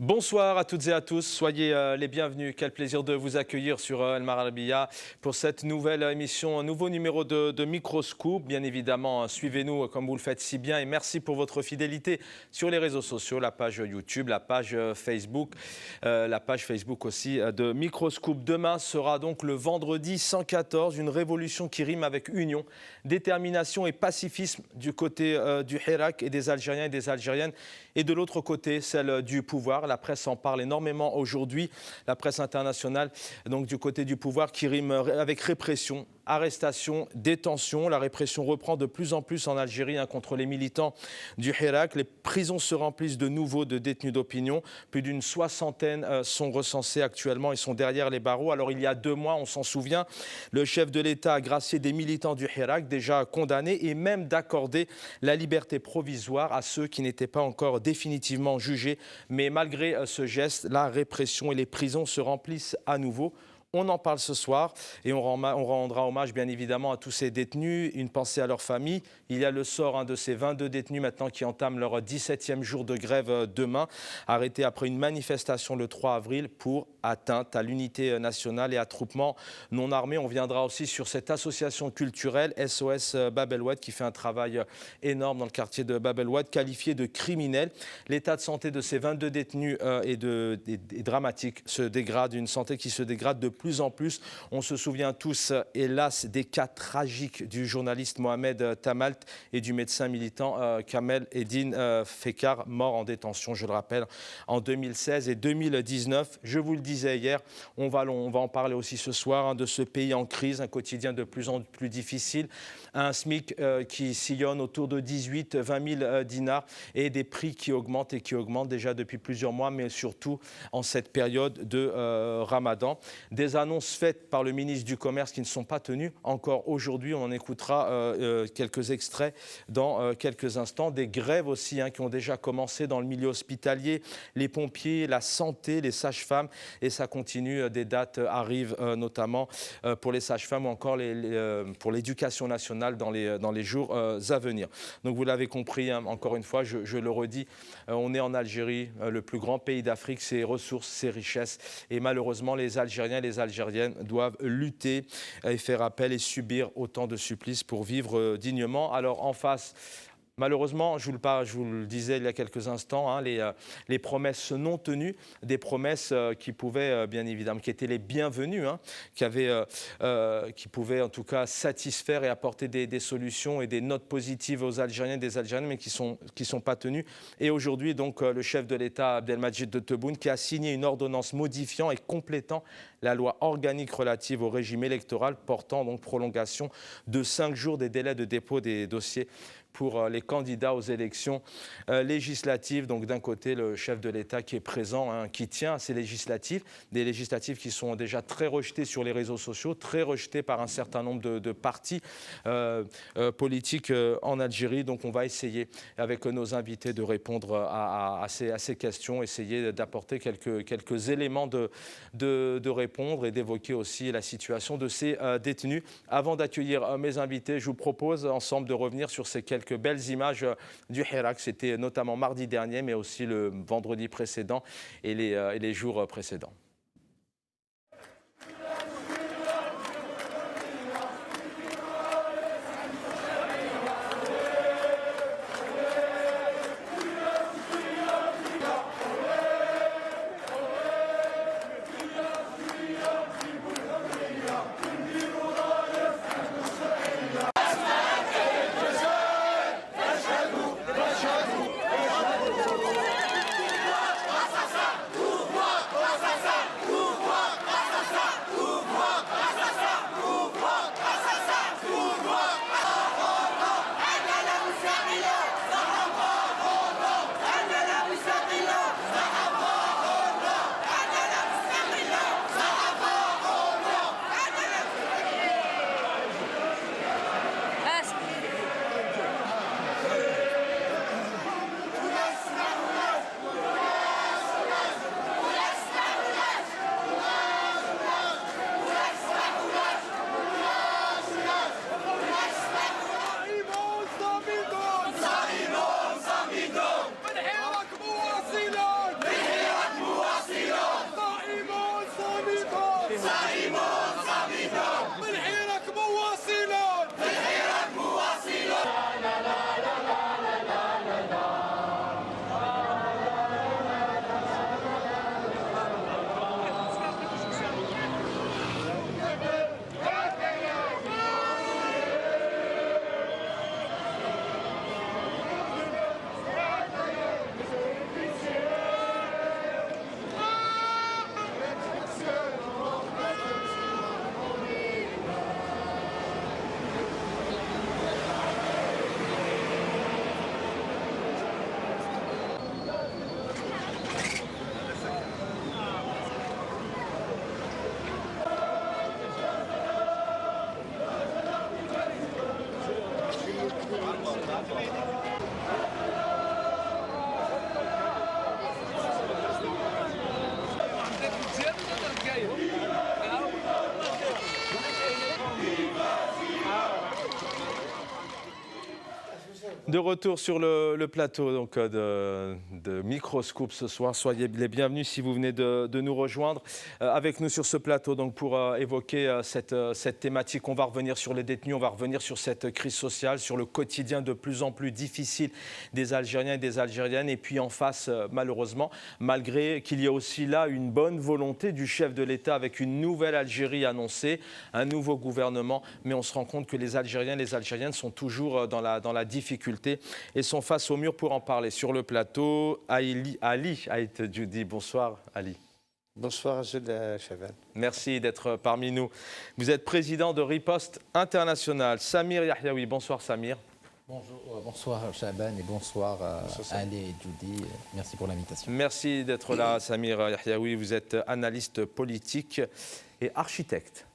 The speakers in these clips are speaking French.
Bonsoir à toutes et à tous, soyez les bienvenus. Quel plaisir de vous accueillir sur El Marabia pour cette nouvelle émission, un nouveau numéro de Microscoop. Bien évidemment, suivez-nous comme vous le faites si bien et merci pour votre fidélité sur les réseaux sociaux, la page YouTube, la page Facebook aussi de Microscoop. Demain sera donc le vendredi 114, une révolution qui rime avec union, détermination et pacifisme du côté du Hirak et des Algériens et des Algériennes et de l'autre côté, celle du pouvoir. La presse en parle énormément aujourd'hui, la presse internationale, donc du côté du pouvoir qui rime avec répression, arrestation, détention. La répression reprend de plus en plus en Algérie contre les militants du Hirak. Les prisons se remplissent de nouveau de détenus d'opinion. Plus d'une soixantaine sont recensés actuellement et sont derrière les barreaux. Alors il y a 2 mois, on s'en souvient, le chef de l'État a gracié des militants du Hirak déjà condamnés et même d'accorder la liberté provisoire à ceux qui n'étaient pas encore définitivement jugés. Mais malgré ce geste, la répression et les prisons se remplissent à nouveau. On en parle ce soir et on rendra hommage bien évidemment à tous ces détenus, une pensée à leur famille. Il y a le sort de ces 22 détenus maintenant qui entament leur 17e jour de grève demain, arrêtés après une manifestation le 3 avril pour atteinte à l'unité nationale et attroupement non armé. On viendra aussi sur cette association culturelle SOS Bab El Oued qui fait un travail énorme dans le quartier de Bab El Oued, qualifié de criminel. L'état de santé de ces 22 détenus est dramatique, se dégrade, une santé qui se dégrade de plus en plus. On se souvient tous, hélas, des cas tragiques du journaliste Mohamed Tamalt et du médecin militant Kamel Eddine Fekar, mort en détention, je le rappelle, en 2016 et 2019. Je vous le disais hier, on va en parler aussi ce soir, de ce pays en crise, un quotidien de plus en plus difficile, un SMIC qui sillonne autour de 18-20 000 dinars et des prix qui augmentent et qui augmentent déjà depuis plusieurs mois, mais surtout en cette période de Ramadan. Des annonces faites par le ministre du Commerce qui ne sont pas tenues. Encore aujourd'hui, on en écoutera quelques extraits dans quelques instants. Des grèves aussi qui ont déjà commencé dans le milieu hospitalier, les pompiers, la santé, les sages-femmes. Et ça continue, des dates arrivent notamment pour les sages-femmes ou encore pour l'éducation nationale dans les jours à venir. Donc vous l'avez compris, encore une fois, je le redis, on est en Algérie, le plus grand pays d'Afrique, ses ressources, ses richesses. Et malheureusement, les Algériens et les Algériennes doivent lutter et faire appel et subir autant de supplices pour vivre dignement. Alors en face, malheureusement, je vous le disais il y a quelques instants, les promesses non tenues, des promesses qui pouvaient bien évidemment, qui étaient les bienvenues, qui pouvaient en tout cas satisfaire et apporter des solutions et des notes positives aux Algériens et des Algériennes, mais qui sont pas tenues. Et aujourd'hui, donc, le chef de l'État, Abdelmadjid de Tebboune, qui a signé une ordonnance modifiant et complétant la loi organique relative au régime électoral, portant donc prolongation de 5 jours des délais de dépôt des dossiers pour les candidats aux élections législatives. Donc d'un côté, le chef de l'État qui est présent, qui tient à ces législatives, des législatives qui sont déjà très rejetées sur les réseaux sociaux, très rejetées par un certain nombre de partis politiques en Algérie. Donc on va essayer, avec nos invités, de répondre à ces questions, essayer d'apporter quelques éléments de répondre et d'évoquer aussi la situation de ces détenus. Avant d'accueillir mes invités, je vous propose ensemble de revenir sur ces quelques belles images du Hirak. C'était notamment mardi dernier, mais aussi le vendredi précédent et les jours précédents. Assassin! De retour sur le plateau donc, de Microscoop ce soir. Soyez les bienvenus si vous venez de nous rejoindre avec nous sur ce plateau donc, pour évoquer cette thématique. On va revenir sur les détenus, on va revenir sur cette crise sociale, sur le quotidien de plus en plus difficile des Algériens et des Algériennes. Et puis en face, malheureusement, malgré qu'il y ait aussi là une bonne volonté du chef de l'État avec une nouvelle Algérie annoncée, un nouveau gouvernement. Mais on se rend compte que les Algériens et les Algériennes sont toujours dans la difficulté et sont face au mur pour en parler. Sur le plateau, Ali Ait Djoudi. Bonsoir Ali. Bonsoir Chaban. Merci d'être parmi nous. Vous êtes président de Riposte International. Samir Yahyaoui. Bonsoir Samir. Bonjour, bonsoir Chaban et bonsoir Ali et Djoudi. Merci pour l'invitation. Merci d'être là Samir Yahyaoui. Vous êtes analyste politique et architecte.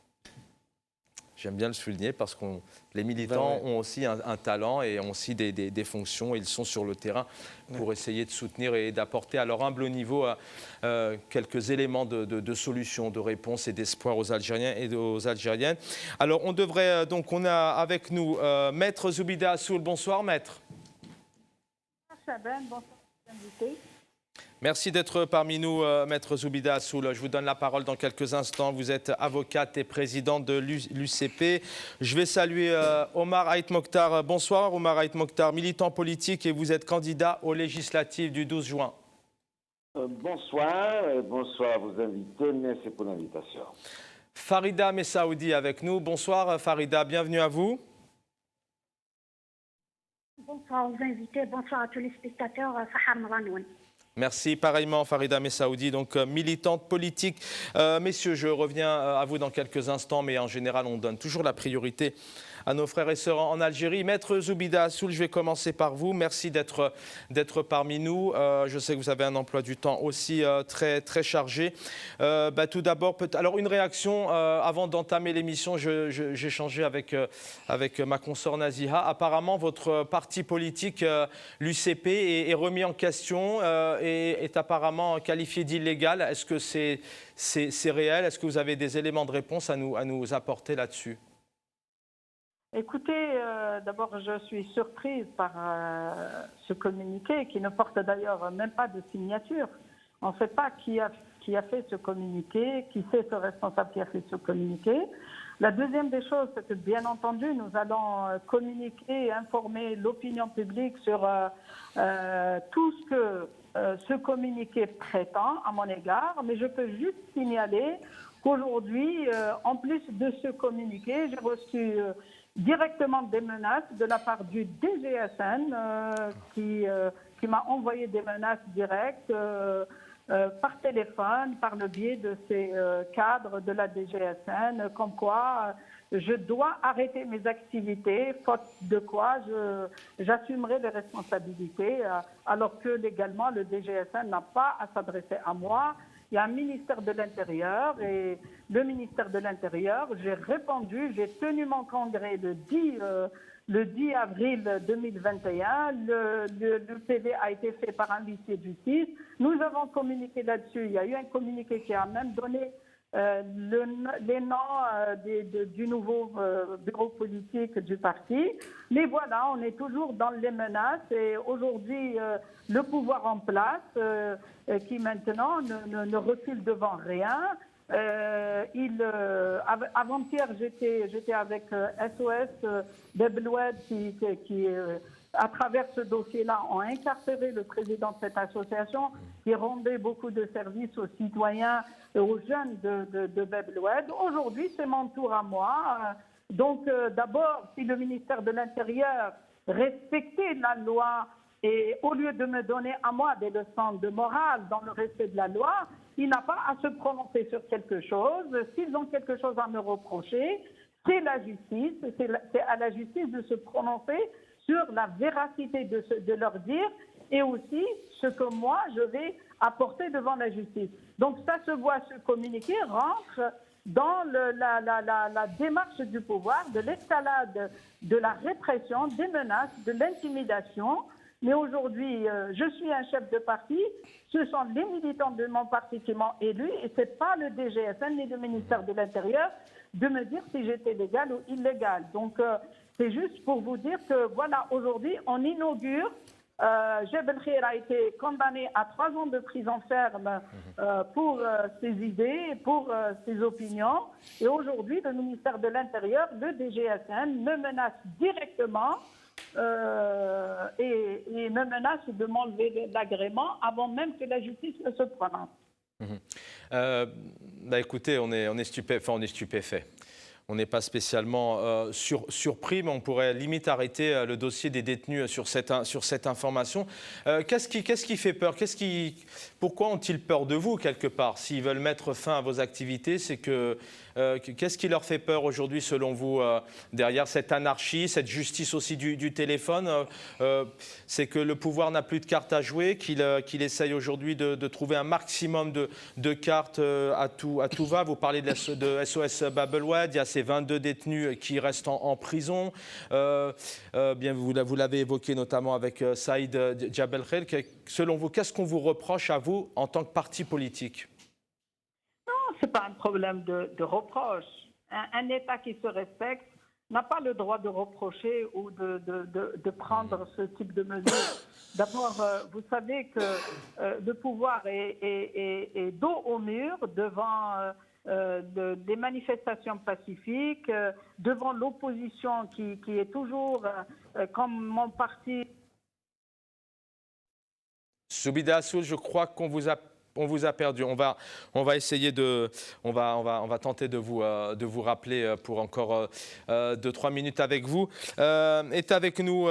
J'aime bien le souligner parce que les militants ont aussi un talent et ont aussi des fonctions. Ils sont sur le terrain pour essayer de soutenir et d'apporter à leur humble niveau quelques éléments de solutions, de réponses et d'espoir aux Algériens et aux Algériennes. Alors on devrait on a avec nous Maître Zoubida Assoul. Bonsoir Maître. Bonsoir Chaban, bonsoir invité. Merci d'être parmi nous, Maître Zoubida Assoul. Je vous donne la parole dans quelques instants. Vous êtes avocate et présidente de l'UCP. Je vais saluer Omar Ait Mokhtar. Bonsoir Omar Ait Mokhtar, militant politique et vous êtes candidat aux législatives du 12 juin. Bonsoir, bonsoir à vos invités. Merci pour l'invitation. Farida Messaoudi avec nous. Bonsoir Farida, bienvenue à vous. Bonsoir aux invités, bonsoir à tous les spectateurs. Faham Ranoun. Merci. Pareillement, Farida Messaoudi, donc militante politique. Messieurs, je reviens à vous dans quelques instants, mais en général, on donne toujours la priorité à nos frères et sœurs en Algérie. Maître Zoubida Assoul, je vais commencer par vous. Merci d'être parmi nous. Je sais que vous avez un emploi du temps aussi très, très chargé. Tout d'abord, alors une réaction avant d'entamer l'émission. J'ai échangé avec ma consoeur Naziha. Apparemment, votre parti politique, l'UCP, est remis en question et est apparemment qualifié d'illégal. Est-ce que c'est réel? Est-ce que vous avez des éléments de réponse à nous apporter là-dessus? Écoutez, d'abord, je suis surprise par ce communiqué qui ne porte d'ailleurs même pas de signature. On ne sait pas qui a fait ce communiqué, qui c'est ce responsable qui a fait ce communiqué. La deuxième des choses, c'est que bien entendu, nous allons communiquer et informer l'opinion publique sur tout ce que ce communiqué prétend à mon égard, mais je peux juste signaler qu'aujourd'hui, en plus de ce communiqué, j'ai reçu directement des menaces de la part du DGSN qui m'a envoyé des menaces directes par téléphone, par le biais de ces cadres de la DGSN, comme quoi je dois arrêter mes activités, faute de quoi j'assumerai les responsabilités, alors que légalement le DGSN n'a pas à s'adresser à moi. Il y a un ministère de l'Intérieur et le ministère de l'Intérieur, j'ai répondu, j'ai tenu mon congrès le 10 avril 2021. Le PV a été fait par un huissier de justice. Nous avons communiqué là-dessus. Il y a eu un communiqué qui a même donné les noms du nouveau bureau politique du parti. Mais voilà, on est toujours dans les menaces et aujourd'hui, le pouvoir en place, qui maintenant ne recule devant rien. Avant-hier, j'étais avec SOS Bebloued qui à travers ce dossier-là, ont incarcéré le président de cette association qui rendait beaucoup de services aux citoyens et aux jeunes de Bebloued. Aujourd'hui, c'est mon tour à moi. Donc, d'abord, si le ministère de l'Intérieur respectait la loi et au lieu de me donner à moi des leçons de morale dans le respect de la loi, il n'a pas à se prononcer sur quelque chose. S'ils ont quelque chose à me reprocher, c'est la justice, c'est à la justice de se prononcer sur la véracité de leur dire et aussi ce que moi je vais apporter devant la justice. Donc ça se voit, ce communiqué rentre dans la démarche du pouvoir, de l'escalade, de la répression, des menaces, de l'intimidation. Mais aujourd'hui, je suis un chef de parti, ce sont les militants de mon parti qui m'ont élu et ce n'est pas le DGSN ni le ministère de l'Intérieur de me dire si j'étais légal ou illégal. Donc, c'est juste pour vous dire que, voilà, aujourd'hui, on inaugure. Jebel Khir a été condamné à 3 ans de prison ferme pour ses idées, pour ses opinions. Et aujourd'hui, le ministère de l'Intérieur, le DGSN, me menace directement et me menace de m'enlever l'agrément avant même que la justice ne se prononce. Écoutez, on est stupéfait. On n'est pas spécialement surpris, mais on pourrait limite arrêter le dossier des détenus sur cette information. Qu'est-ce qui fait peur? Pourquoi ont-ils peur de vous, quelque part? S'ils veulent mettre fin à vos activités, c'est que... qu'est-ce qui leur fait peur aujourd'hui, selon vous, derrière cette anarchie, cette justice aussi du téléphone? C'est que le pouvoir n'a plus de cartes à jouer, qu'il essaye aujourd'hui de trouver un maximum de cartes à tout va. Vous parlez de SOS Bab-el-Oued, il y a ces 22 détenus qui restent en prison. Bien, vous l'avez évoqué notamment avec Saïd Jebel Khir. Selon vous, qu'est-ce qu'on vous reproche à vous en tant que parti politique? Non, ce n'est pas un problème de reproche. Un État qui se respecte n'a pas le droit de reprocher ou de prendre ce type de mesures. D'abord, vous savez que le pouvoir est dos au mur devant des manifestations pacifiques, devant l'opposition qui est toujours, comme mon parti... Soubida Assoul, je crois qu'on vous a perdu. On va essayer on va tenter de vous rappeler pour encore 2-3 minutes avec vous. Est avec nous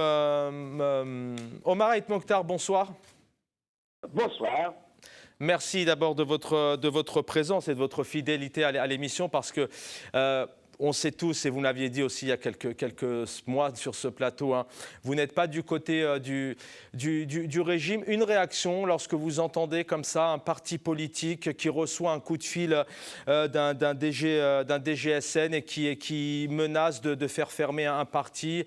Omar Ait Mokhtar, bonsoir. Bonsoir. Merci d'abord de votre présence et de votre fidélité à l'émission, parce que on sait tous, et vous l'aviez dit aussi il y a quelques mois sur ce plateau, hein, vous n'êtes pas du côté du régime. Une réaction lorsque vous entendez comme ça un parti politique qui reçoit un coup de fil d'un DGSN et qui menace de faire fermer un parti.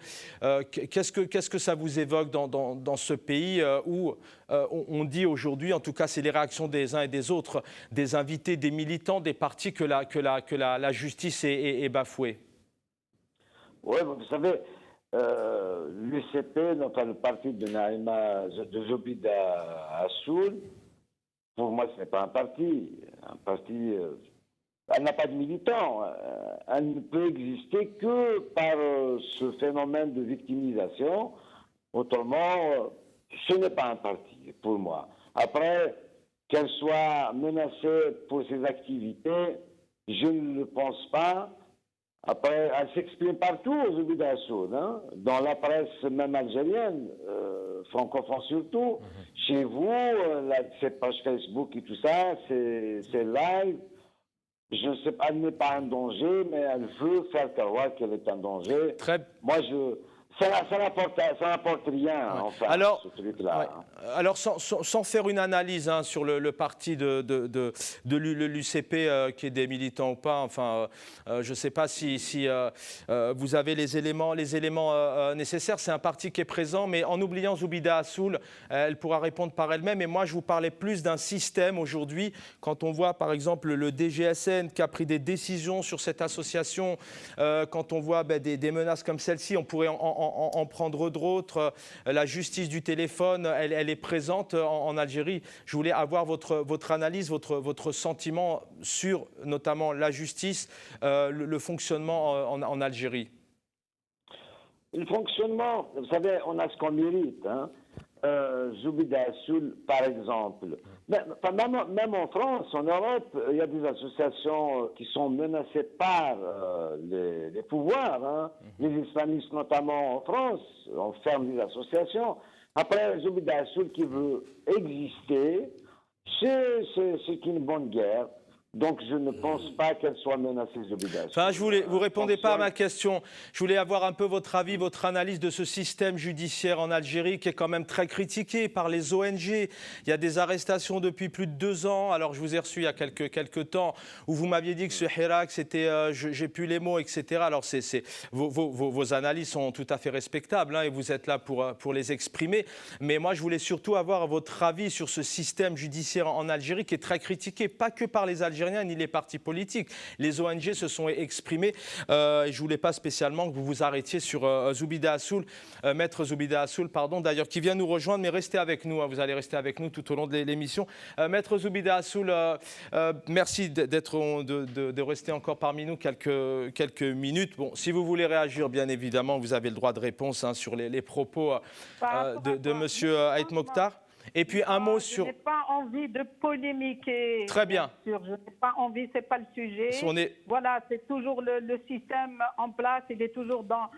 Qu'est-ce que ça vous évoque dans ce pays où on dit aujourd'hui, en tout cas c'est les réactions des uns et des autres, des invités, des militants, des partis, que la justice est bafouée? Oui, vous savez, l'UCP, donc le parti de Naïma, de Zoubida Assoul, pour moi ce n'est pas un parti. Un parti, elle n'a pas de militants. Elle ne peut exister que par ce phénomène de victimisation. Autrement, ce n'est pas un parti pour moi. Après, qu'elle soit menacée pour ses activités, je ne le pense pas. Après, elle s'exprime partout aux Zoubida Assoul, hein, dans la presse même algérienne, francophone surtout. Chez vous, ses pages Facebook et tout ça, c'est live. Je ne sais pas, elle n'est pas en danger, mais elle veut faire croire qu'elle est en danger. Moi, ça n'apporte rien, ouais. Enfin, alors, ce truc-là. Ouais. Alors, sans faire une analyse hein, sur le parti de l'UCP, qui est des militants ou pas, enfin, je ne sais pas si vous avez les éléments nécessaires. C'est un parti qui est présent, mais en oubliant Zoubida Assoul, elle pourra répondre par elle-même. Et moi, je vous parlais plus d'un système aujourd'hui. Quand on voit, par exemple, le DGSN qui a pris des décisions sur cette association, quand on voit des menaces comme celle-ci, on pourrait en prendre d'autres. La justice du téléphone, elle est présente en Algérie. Je voulais avoir votre analyse, votre sentiment sur notamment la justice, le fonctionnement en Algérie. Le fonctionnement, vous savez, on a ce qu'on mérite. Hein. Zoubida Assoul, par exemple. Même en France, en Europe, il y a des associations qui sont menacées par les pouvoirs. Hein. Les islamistes, notamment en France, on ferme des associations. Après, Zoubida Assoul qui veut exister, c'est une bonne guerre. Donc, je ne pense pas qu'elle soit menacée, Zoubida. Enfin, vous répondez pas à ma question. Je voulais avoir un peu votre avis, votre analyse de ce système judiciaire en Algérie qui est quand même très critiqué par les ONG. Il y a des arrestations depuis plus de 2 ans. Alors, je vous ai reçu il y a quelques temps où vous m'aviez dit que ce Hirak, c'était, j'ai plus les mots, etc. Alors, vos analyses sont tout à fait respectables, hein, et vous êtes là pour les exprimer. Mais moi, je voulais surtout avoir votre avis sur ce système judiciaire en Algérie qui est très critiqué, pas que par les Algériens ni les partis politiques. Les ONG se sont exprimés. Je ne voulais pas spécialement que vous vous arrêtiez sur Zoubida Assoul, Maître Zoubida Assoul, pardon, d'ailleurs, qui vient nous rejoindre, mais restez avec nous, hein, vous allez rester avec nous tout au long de l'émission. Maître Zoubida Assoul, merci de rester encore parmi nous quelques minutes. Bon, si vous voulez réagir, bien évidemment, vous avez le droit de réponse, hein, sur les propos de M. Haït Mokhtar. Et puis un mot sur... Je n'ai pas envie de polémiquer. Très bien. Je n'ai pas envie, ce n'est pas le sujet. Voilà, c'est toujours le système en place, il est toujours dans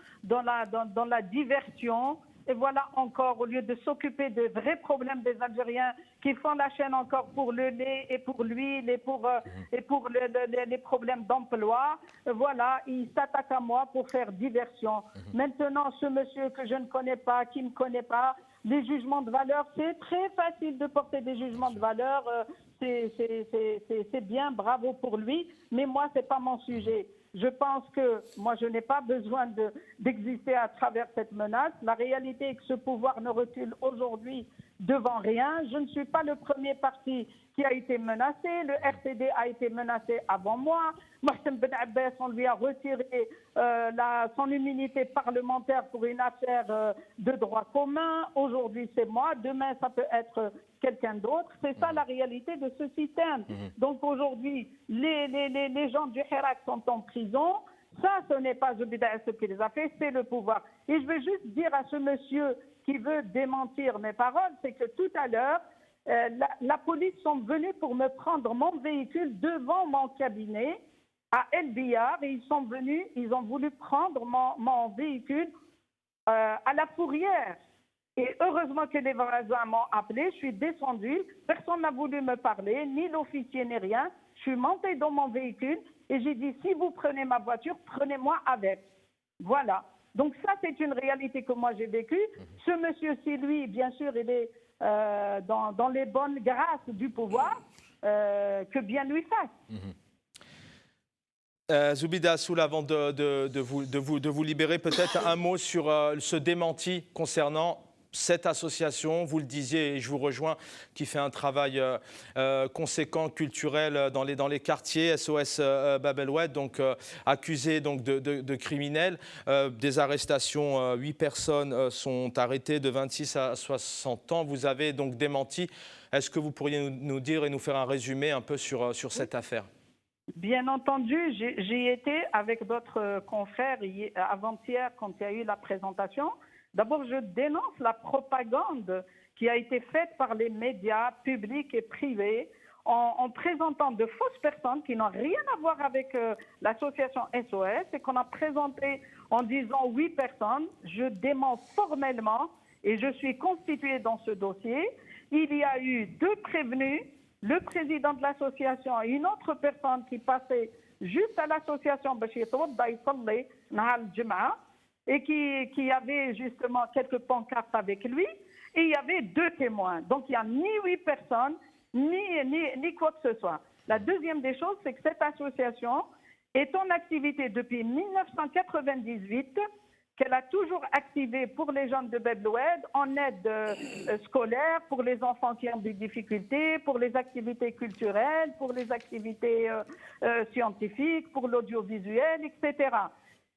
la diversion. Et voilà encore, au lieu de s'occuper des vrais problèmes des Algériens qui font la chaîne encore pour le lait et pour l'huile et pour les problèmes d'emploi, voilà, il s'attaque à moi pour faire diversion. Maintenant, ce monsieur que je ne connais pas, qui ne me connaît pas, les jugements de valeur, c'est très facile de porter des jugements de valeur, c'est bien, bravo pour lui, mais moi, ce n'est pas mon sujet. Je pense que moi, je n'ai pas besoin d'exister à travers cette menace. La réalité est que ce pouvoir ne recule aujourd'hui devant rien. Je ne suis pas le premier parti qui a été menacé. Le RCD a été menacé avant moi. Mohsen Ben Abbas, on lui a retiré son immunité parlementaire pour une affaire de droit commun. Aujourd'hui, c'est moi. Demain, ça peut être quelqu'un d'autre. C'est ça la réalité de ce système. Donc aujourd'hui, les gens du Hirak sont en prison. Ça, ce n'est pas Zoubida ce qui les a fait, c'est le pouvoir. Et je vais juste dire à ce monsieur qui veut démentir mes paroles, c'est que tout à l'heure, la police sont venus pour me prendre mon véhicule devant mon cabinet à El Biar et ils sont venus, ils ont voulu prendre mon véhicule à la Fourrière. Et heureusement que les voisins m'ont appelé, je suis descendue, personne n'a voulu me parler, ni l'officier ni rien. Je suis montée dans mon véhicule et j'ai dit, si vous prenez ma voiture, prenez-moi avec. Voilà. Donc ça, c'est une réalité que moi j'ai vécue. Ce monsieur-ci, lui, bien sûr, il est dans les bonnes grâces du pouvoir, que bien lui fasse. Zoubida Assoul, avant de vous libérer, peut-être un mot sur ce démenti concernant cette association, vous le disiez et je vous rejoins, qui fait un travail conséquent, culturel dans les quartiers, SOS Bab El Oued, donc accusés donc, de criminels. Des arrestations, 8 personnes sont arrêtées de 26 à 60 ans. Vous avez donc démenti. Est-ce que vous pourriez nous dire et nous faire un résumé un peu sur cette affaire ? Bien entendu, j'y étais avec d'autres confrères avant-hier quand il y a eu la présentation. D'abord, je dénonce la propagande qui a été faite par les médias publics et privés en présentant de fausses personnes qui n'ont rien à voir avec l'association SOS et qu'on a présenté en disant 8 personnes. Je dément formellement et je suis constituée dans ce dossier. Il y a eu 2 prévenus, le président de l'association et une autre personne qui passait juste à l'association Bachir Tawda Isalli Nahal Jum'a et qui avait justement quelques pancartes avec lui, et il y avait 2 témoins. Donc il n'y a ni 8 personnes, ni quoi que ce soit. La deuxième des choses, c'est que cette association est en activité depuis 1998, qu'elle a toujours activé pour les jeunes de Bab El Oued en aide scolaire, pour les enfants qui ont des difficultés, pour les activités culturelles, pour les activités scientifiques, pour l'audiovisuel, etc.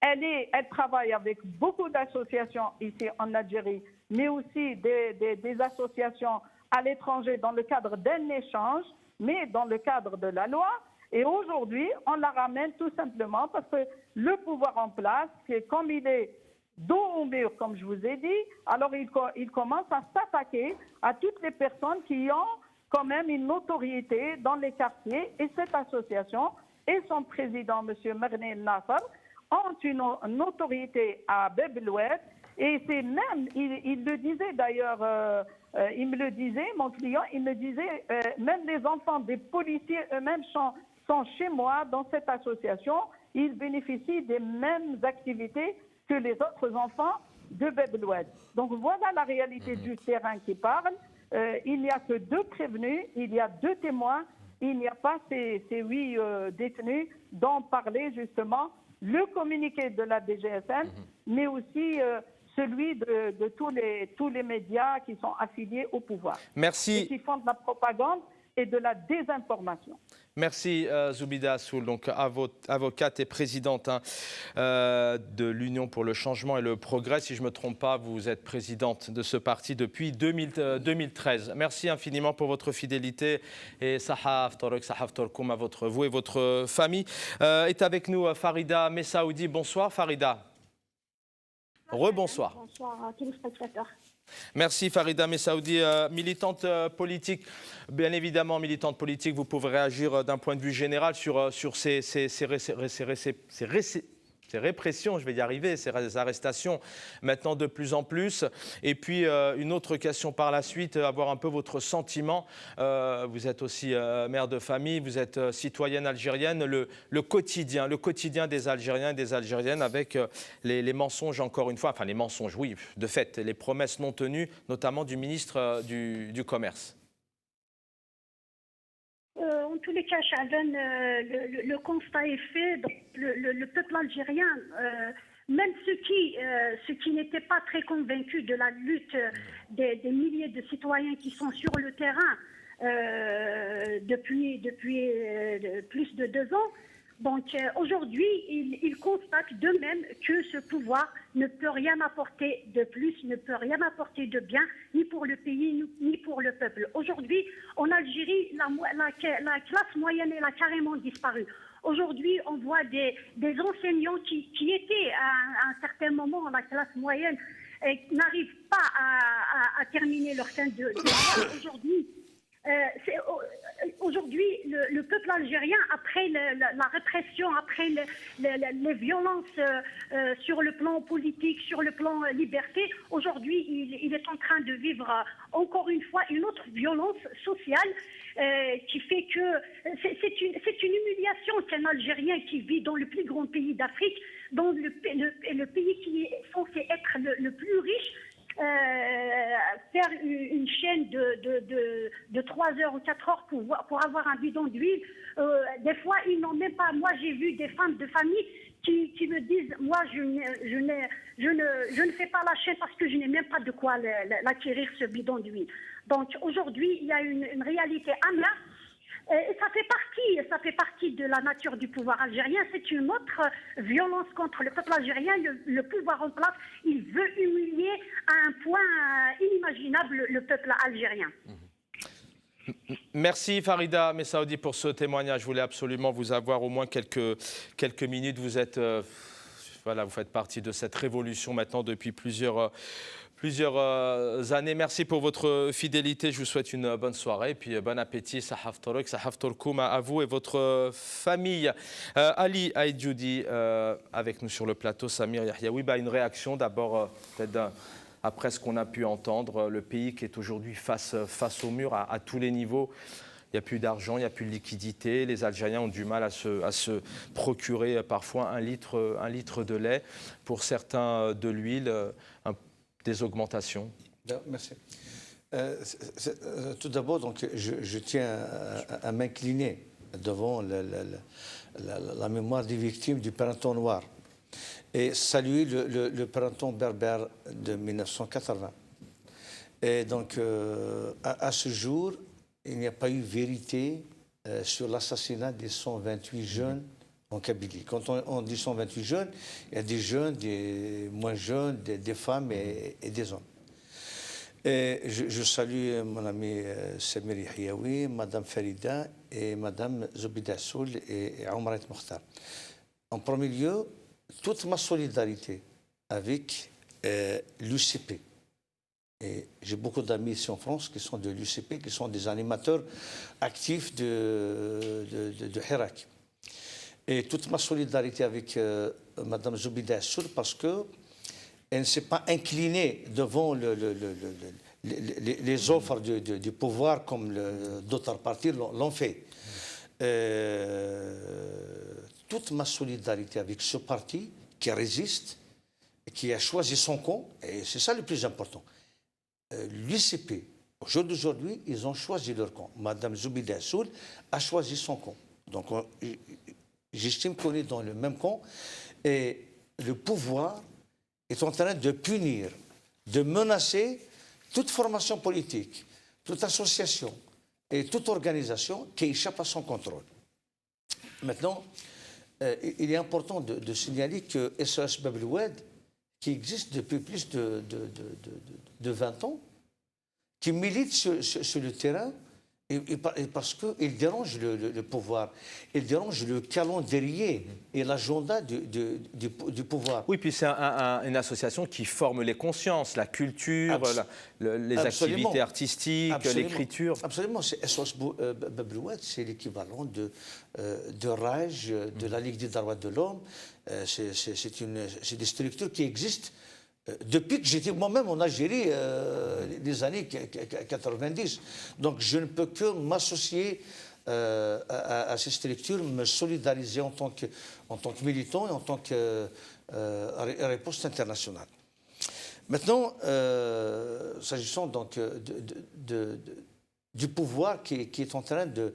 Elle travaille avec beaucoup d'associations ici en Algérie, mais aussi des associations à l'étranger dans le cadre d'un échange, mais dans le cadre de la loi. Et aujourd'hui, on la ramène tout simplement parce que le pouvoir en place, comme il est dos au mur, comme je vous ai dit, alors il commence à s'attaquer à toutes les personnes qui ont quand même une notoriété dans les quartiers. Et cette association et son président, M. Merni Nasser, ont une autorité à Bab El Oued, et c'est même, il le disait d'ailleurs, il me le disait, mon client, il me disait, même les enfants des policiers eux-mêmes sont chez moi dans cette association. Ils bénéficient des mêmes activités que les autres enfants de Bab el Oued. Donc voilà la réalité du terrain qui parle. Il n'y a que 2 prévenus, il y a 2 témoins, il n'y a pas ces 8 détenus dont parlait justement le communiqué de la DGSN, mais aussi celui de tous les médias qui sont affiliés au pouvoir. Merci. Et qui font de la propagande et de la désinformation. Merci Zoubida Assoul, donc avocate et présidente de l'Union pour le changement et le progrès. Si je ne me trompe pas, vous êtes présidente de ce parti depuis 2013. Merci infiniment pour votre fidélité et Sahaf Torek, Sahaf Torkoum à vous et votre famille. Est avec nous Farida Messaoudi. Bonsoir Farida. Rebonsoir. Bonsoir à tous les spectateurs. Merci Farida Messaoudi, militante politique. Bien évidemment, militante politique, vous pouvez réagir d'un point de vue général sur ces répressions, je vais y arriver, ces arrestations maintenant de plus en plus. Et puis une autre question par la suite, avoir un peu votre sentiment. Vous êtes aussi mère de famille, vous êtes citoyenne algérienne, le quotidien des Algériens et des Algériennes avec les mensonges encore une fois, enfin les mensonges, oui, de fait, les promesses non tenues, notamment du ministre du Commerce. En tous les cas, Chaban, le constat est fait. Donc, le peuple algérien, même ceux qui n'étaient pas très convaincus de la lutte des milliers de citoyens qui sont sur le terrain depuis plus de 2 ans, donc aujourd'hui, ils constatent d'eux-mêmes que ce pouvoir ne peut rien apporter de plus, ne peut rien apporter de bien, ni pour le pays, ni pour le peuple. Aujourd'hui, en Algérie, la classe moyenne, elle a carrément disparu. Aujourd'hui, on voit des enseignants qui étaient à un certain moment la classe moyenne et n'arrivent pas à terminer leur fin de aujourd'hui. Aujourd'hui, le peuple algérien, après la répression, après les violences sur le plan politique, sur le plan liberté, aujourd'hui, il est en train de vivre encore une fois une autre violence sociale qui fait que c'est une humiliation qu'un Algérien qui vit dans le plus grand pays d'Afrique, dans le pays qui est censé être le plus riche, faire une chaîne de 3 heures ou 4 heures pour avoir un bidon d'huile. Des fois, ils n'ont même pas. Moi, j'ai vu des femmes de famille qui me disent, moi, je ne fais pas la chaîne parce que je n'ai même pas de quoi l'acquérir, ce bidon d'huile. Donc, aujourd'hui, il y a une réalité amère. Et ça fait partie de la nature du pouvoir algérien. C'est une autre violence contre le peuple algérien. Le pouvoir en place, il veut humilier à un point inimaginable le peuple algérien. Merci Farida Messaoudi pour ce témoignage. Je voulais absolument vous avoir au moins quelques minutes. Vous êtes, vous faites partie de cette révolution maintenant depuis plusieurs années. Merci pour votre fidélité. Je vous souhaite une bonne soirée et puis bon appétit. Sahaf Torek, Sahaf Torkoum à vous et votre famille. Ali Aïdjoudi avec nous sur le plateau. Samir Yahyaoui, une réaction d'abord peut-être après ce qu'on a pu entendre. Le pays qui est aujourd'hui face au mur à tous les niveaux. Il n'y a plus d'argent, il n'y a plus de liquidité. Les Algériens ont du mal à se procurer parfois un litre de lait. Pour certains, de l'huile. Des augmentations. Merci. Tout d'abord, donc, je tiens à m'incliner devant la mémoire des victimes du printemps noir et saluer le printemps berbère de 1980. Et donc, à ce jour, il n'y a pas eu vérité sur l'assassinat des 128 jeunes en Kabylie. Quand on dit 128 jeunes, il y a des jeunes, des moins jeunes, des femmes et des hommes. Et je salue mon ami Samir Yahyaoui, Madame Farida et Madame Zoubida Assoul et Omar Mokhtar. En premier lieu, toute ma solidarité avec l'UCP. Et j'ai beaucoup d'amis ici en France qui sont de l'UCP, qui sont des animateurs actifs de Hirak. Et toute ma solidarité avec Mme Zoubida Assoul parce qu'elle ne s'est pas inclinée devant les offres du pouvoir comme d'autres partis l'ont fait. toute ma solidarité avec ce parti qui résiste, qui a choisi son camp, et c'est ça le plus important. L'UCP, au jour d'aujourd'hui, ils ont choisi leur camp. Madame Zoubida Assoul a choisi son camp. Donc, j'estime qu'on est dans le même camp. Et le pouvoir est en train de punir, de menacer toute formation politique, toute association et toute organisation qui échappe à son contrôle. Maintenant, il est important de signaler que SOS Bab El Oued, qui existe depuis plus de 20 ans, qui milite sur le terrain, et parce qu'il dérange le pouvoir, il dérange le calendrier et l'agenda du pouvoir. Oui, puis c'est une association qui forme les consciences, la culture, les activités artistiques, l'écriture. Absolument. SOS Bab El Oued, c'est l'équivalent de RAGE, de la Ligue des droits de l'homme. C'est des structures qui existent depuis que j'étais moi-même en Algérie, les années 90. Donc je ne peux que m'associer à ces structures, me solidariser en tant que militant et en tant que riposte internationale. Maintenant, s'agissant donc du pouvoir qui est en train de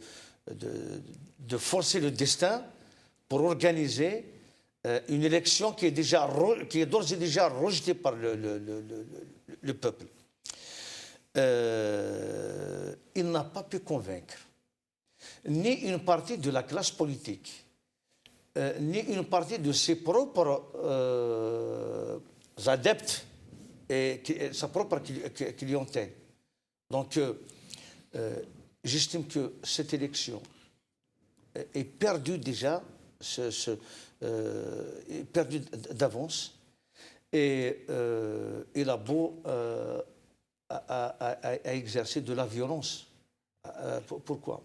forcer le destin pour organiser une élection qui est d'ores et déjà rejetée par le peuple. Il n'a pas pu convaincre ni une partie de la classe politique, ni une partie de ses propres adeptes et sa propre clientèle. Donc, j'estime que cette élection est perdue déjà, perdu d'avance, et il a beau à exercer de la violence. Pourquoi?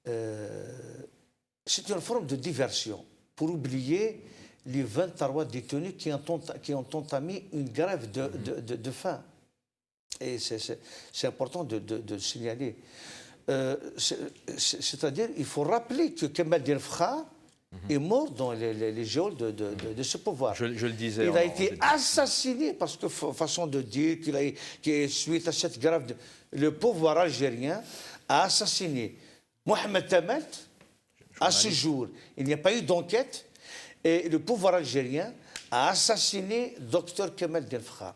C'est une forme de diversion pour oublier les 23 détenus qui ont entamé une grève de faim. Et c'est important de le signaler. C'est-à-dire, il faut rappeler que Kemal Delfra est mort dans les geôles de ce pouvoir. Je le disais. Il a été assassiné parce que, façon de dire, que suite à cette grève, le pouvoir algérien a assassiné Mohamed Tamet. À ce jour, il n'y a pas eu d'enquête et le pouvoir algérien a assassiné Dr Kemal Delfra.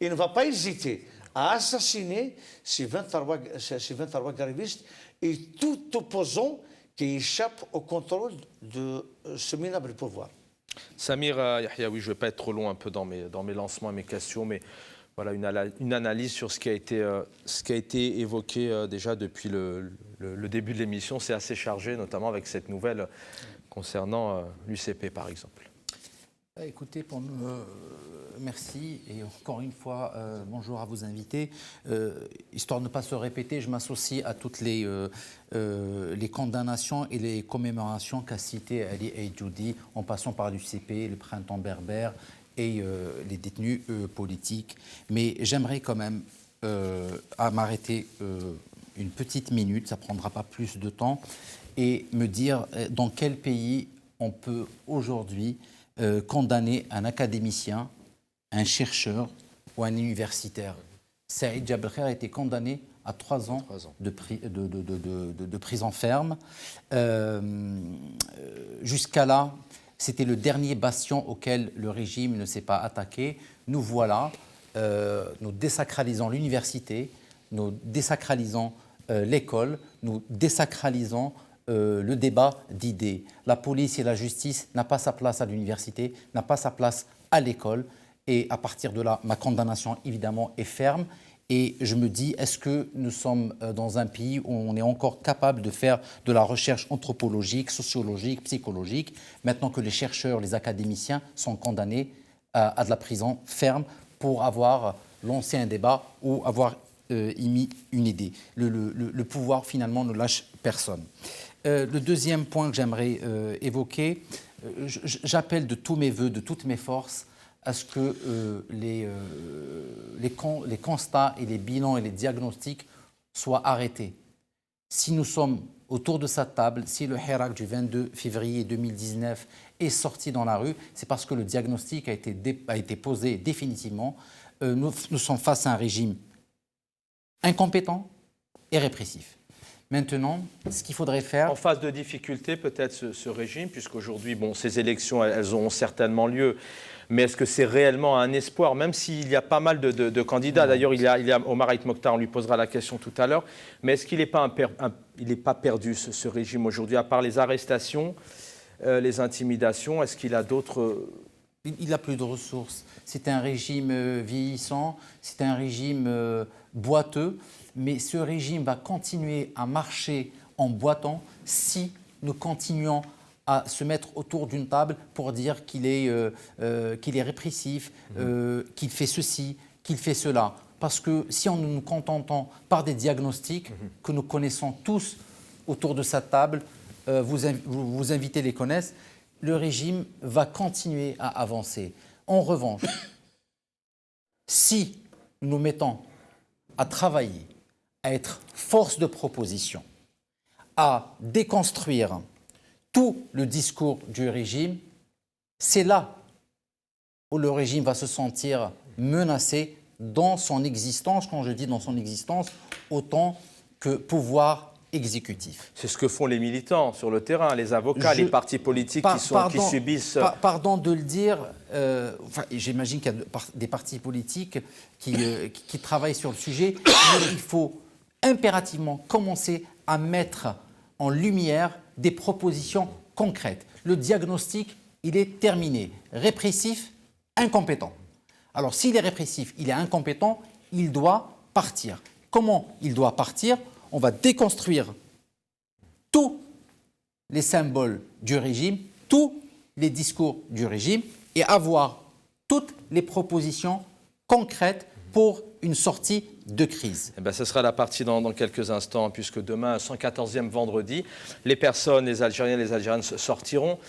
Il ne va pas hésiter à assassiner ces 23 grévistes et tout opposant qui échappe au contrôle de ce minable pouvoir. Samir Yahyaoui, je ne vais pas être trop long un peu dans mes lancements et mes questions, mais voilà une analyse sur ce qui a été évoqué déjà depuis le début de l'émission. C'est assez chargé, notamment avec cette nouvelle concernant l'UCP, par exemple. Écoutez, merci et encore une fois, bonjour à vos invités. Histoire de ne pas se répéter, je m'associe à toutes les condamnations et les commémorations qu'a citées Ali Aïdjoudi, en passant par l'UCP, le printemps berbère et les détenus politiques. Mais j'aimerais quand même m'arrêter une petite minute, ça ne prendra pas plus de temps, et me dire dans quel pays on peut aujourd'hui condamner un académicien, un chercheur ou un universitaire. Saïd Jaberkher a été condamné à 3 ans de prison ferme. Jusqu'à là, c'était le dernier bastion auquel le régime ne s'est pas attaqué. Nous voilà, nous désacralisons l'université, nous désacralisons l'école, nous désacralisons le débat d'idées. La police et la justice n'ont pas sa place à l'université, n'ont pas sa place à l'école. Et à partir de là, ma condamnation, évidemment, est ferme. Et je me dis, est-ce que nous sommes dans un pays où on est encore capable de faire de la recherche anthropologique, sociologique, psychologique, maintenant que les chercheurs, les académiciens sont condamnés à de la prison ferme pour avoir lancé un débat ou avoir émis une idée. Le pouvoir, finalement, ne lâche personne. Le deuxième point que j'aimerais évoquer, j'appelle de tous mes voeux, de toutes mes forces, à ce que les constats et les bilans et les diagnostics soient arrêtés. Si nous sommes autour de cette table, si le Hirak du 22 février 2019 est sorti dans la rue, c'est parce que le diagnostic a été posé définitivement. Nous sommes face à un régime incompétent et répressif. Maintenant, ce qu'il faudrait faire... En phase de difficulté, peut-être, ce régime, puisqu'aujourd'hui, bon, ces élections, elles auront certainement lieu. Mais est-ce que c'est réellement un espoir, même s'il y a pas mal de candidats? D'ailleurs, il y a Omar Haït Mokhtar, on lui posera la question tout à l'heure. Mais est-ce qu'il n'est pas perdu, ce régime aujourd'hui, à part les arrestations, les intimidations? Est-ce qu'il a d'autres... Il n'a plus de ressources. C'est un régime vieillissant, c'est un régime boiteux. Mais ce régime va continuer à marcher en boitant si nous continuons à se mettre autour d'une table pour dire qu'il est répressif, qu'il fait ceci, qu'il fait cela. Parce que si on nous contentant par des diagnostics que nous connaissons tous autour de cette table, vous invitez les connaissent, le régime va continuer à avancer. En revanche, si nous mettons à travailler, à être force de proposition, à déconstruire tout le discours du régime, c'est là où le régime va se sentir menacé dans son existence, quand je dis dans son existence, autant que pouvoir exécutif. C'est ce que font les militants sur le terrain, les avocats, les partis politiques qui subissent... Pardon de le dire, j'imagine qu'il y a des partis politiques qui travaillent sur le sujet, mais il faut impérativement commencer à mettre en lumière des propositions concrètes. Le diagnostic, il est terminé. Répressif, incompétent. Alors, s'il est répressif, il est incompétent, il doit partir. Comment il doit partir? On va déconstruire tous les symboles du régime, tous les discours du régime et avoir toutes les propositions concrètes pour une sortie de crise. Eh bien, ce sera la partie dans quelques instants, puisque demain, 114e vendredi, les personnes, les Algériens, les Algériennes sortiront.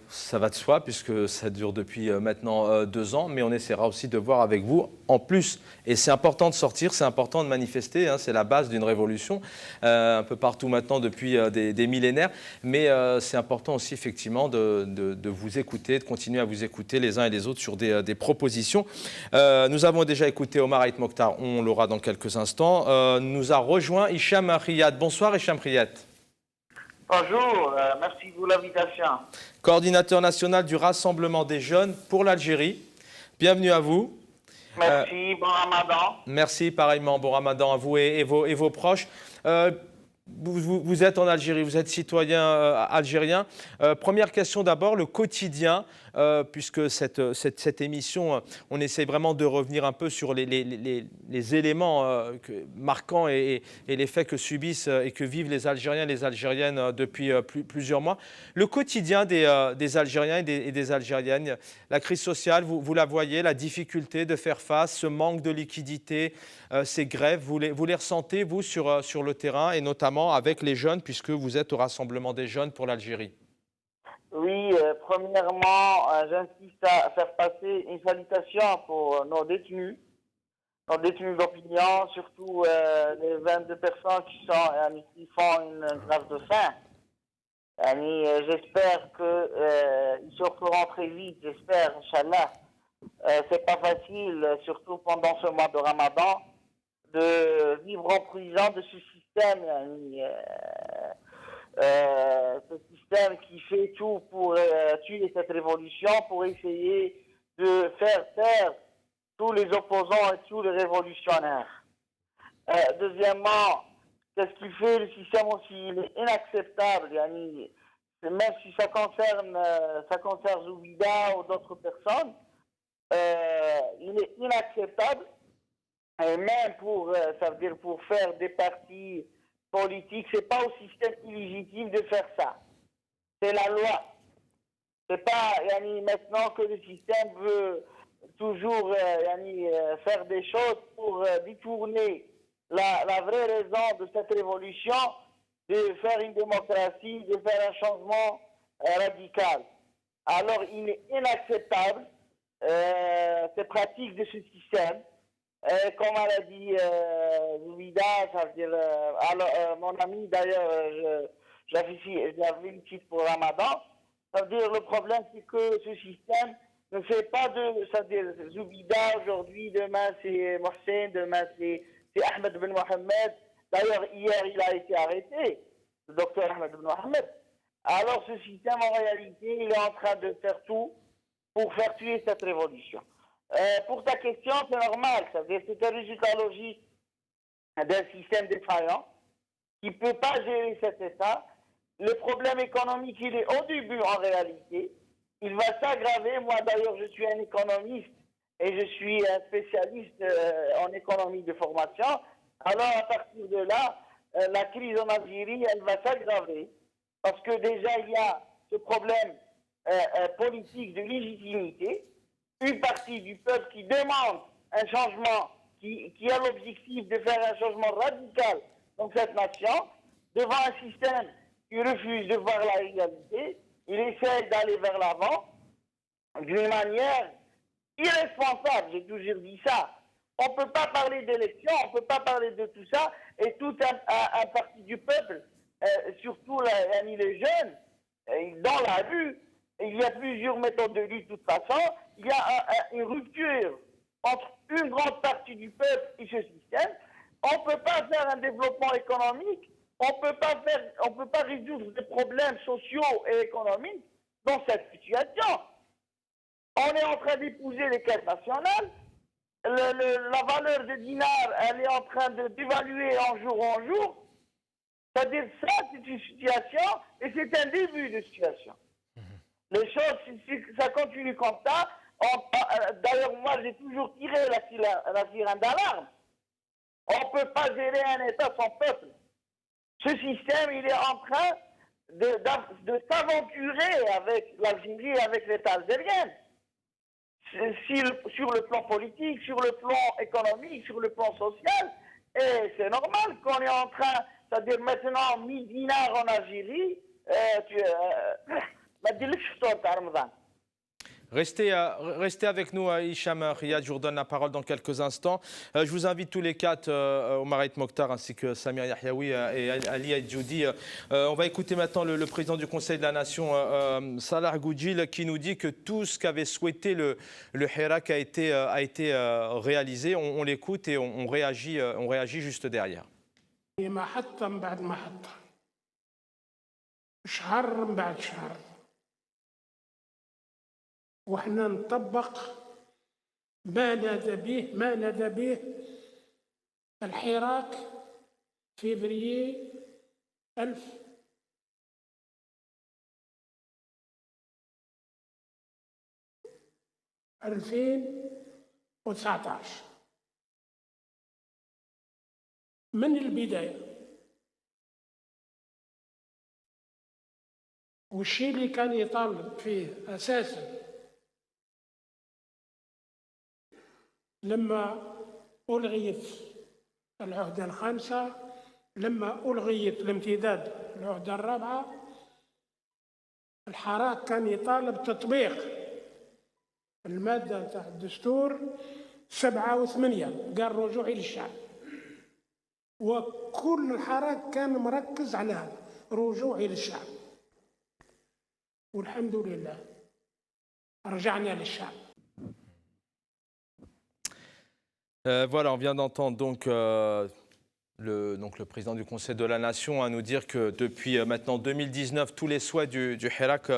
Ça va de soi, puisque ça dure depuis maintenant 2 ans, mais on essaiera aussi de voir avec vous en plus. Et c'est important de sortir, c'est important de manifester, hein, c'est la base d'une révolution, un peu partout maintenant depuis des millénaires. Mais c'est important aussi, effectivement, de vous écouter, de continuer à vous écouter les uns et les autres sur des propositions. Nous avons déjà écouté Omar Haït Mokhtar, on l'aura dans quelques instants. Nous a rejoint Hicham Riyad. Bonsoir Hicham Riyad. Bonjour, merci pour l'invitation. Coordinateur national du Rassemblement des jeunes pour l'Algérie. Bienvenue à vous. Merci, bon ramadan. Merci, pareillement, bon ramadan à vous et vos proches. Vous êtes en Algérie, vous êtes citoyen algérien. Première question d'abord, le quotidien, puisque cette émission, on essaie vraiment de revenir un peu sur les éléments marquants et les faits que subissent et que vivent les Algériens et les Algériennes depuis plusieurs mois. Le quotidien des Algériens et des Algériennes, la crise sociale, vous la voyez, la difficulté de faire face, ce manque de liquidité, ces grèves, vous les ressentez, vous, sur le terrain, et notamment avec les jeunes, puisque vous êtes au Rassemblement des jeunes pour l'Algérie? Oui, premièrement, j'insiste à faire passer une salutation pour nos détenus d'opinion, surtout les 22 personnes qui font une grève de faim. J'espère qu'ils sortiront très vite, j'espère, Inch'Allah. C'est pas facile, surtout pendant ce mois de Ramadan, de vivre en prison de ce système, ce système qui fait tout pour tuer cette révolution, pour essayer de faire taire tous les opposants et tous les révolutionnaires. Deuxièmement, qu'est-ce qu'il fait le système aussi? Il est inacceptable, même si ça concerne Zoubida ou d'autres personnes, il est inacceptable. Et même ça veut dire pour faire des partis politiques, c'est pas au système illégitime de faire ça. C'est la loi. C'est pas maintenant que le système veut toujours faire des choses pour détourner la vraie raison de cette révolution, de faire une démocratie, de faire un changement radical. Alors il est inacceptable ces pratiques de ce système. Comme elle a dit Zoubida, ça veut dire, mon ami d'ailleurs, je la félicite pour Ramadan. Ça veut dire le problème c'est que ce système ne fait pas de, ça veut dire Zoubida aujourd'hui, demain c'est Mohsen, demain c'est Ahmed Ben Mohamed. D'ailleurs hier il a été arrêté, le docteur Ahmed Ben Mohamed. Alors ce système en réalité il est en train de faire tout pour faire tuer cette révolution. Pour ta question, c'est normal. C'est un résultat logique d'un système défaillant qui ne peut pas gérer cet État. Le problème économique, il est au début en réalité. Il va s'aggraver. Moi, d'ailleurs, je suis un économiste et je suis un spécialiste en économie de formation. Alors, à partir de là, la crise en Algérie, elle va s'aggraver parce que déjà, il y a ce problème politique de légitimité. Une partie du peuple qui demande un changement, qui a l'objectif de faire un changement radical dans cette nation, devant un système qui refuse de voir la réalité, il essaie d'aller vers l'avant d'une manière irresponsable, j'ai toujours dit ça. On ne peut pas parler d'élection, on ne peut pas parler de tout ça, et tout un parti du peuple, surtout les jeunes, dans la rue, il y a plusieurs méthodes de lutte de toute façon. Il y a une rupture entre une grande partie du peuple et ce système. On ne peut pas faire un développement économique, on peut pas résoudre des problèmes sociaux et économiques dans cette situation. On est en train d'épouser les caisses nationales. La valeur des dinars, elle est en train de d'évaluer en jour. C'est-à-dire ça, c'est une situation et c'est un début de situation. Les choses, si ça continue comme ça, d'ailleurs, moi, j'ai toujours tiré la sirène d'alarme. On ne peut pas gérer un État sans peuple. Ce système, il est en train de s'aventurer avec l'Algérie, avec l'État algérien. Sur le plan politique, sur le plan économique, sur le plan social. Et c'est normal qu'on est en train, c'est-à-dire maintenant 1000 dinars en Algérie, Restez avec nous, Hicham Riyad. Je vous redonne la parole dans quelques instants. Je vous invite tous les quatre, Omar Aït Mokhtar ainsi que Samir Yahyaoui et Ali Aïdjoudi. On va écouter maintenant le président du Conseil de la Nation, Salah Goudjil, qui nous dit que tout ce qu'avait souhaité le Hirak a été réalisé. On l'écoute et on réagit juste derrière. وإحنا نطبق ما نادى به الحراك فبراير 2019 من البداية. والشيء اللي كان يطالب فيه أساساً لما ألغيت العهدة الخامسة، لما ألغيت الامتداد العهدة الرابعة، الحراك كان يطالب تطبيق المادة تاع الدستور 7 و8، قال رجوعي للشعب. وكل الحراك كان مركز على هذا، رجوعي للشعب. والحمد لله رجعنا للشعب. Voilà, on vient d'entendre donc le président du Conseil de la Nation nous dire que depuis maintenant 2019, tous les souhaits du Hirak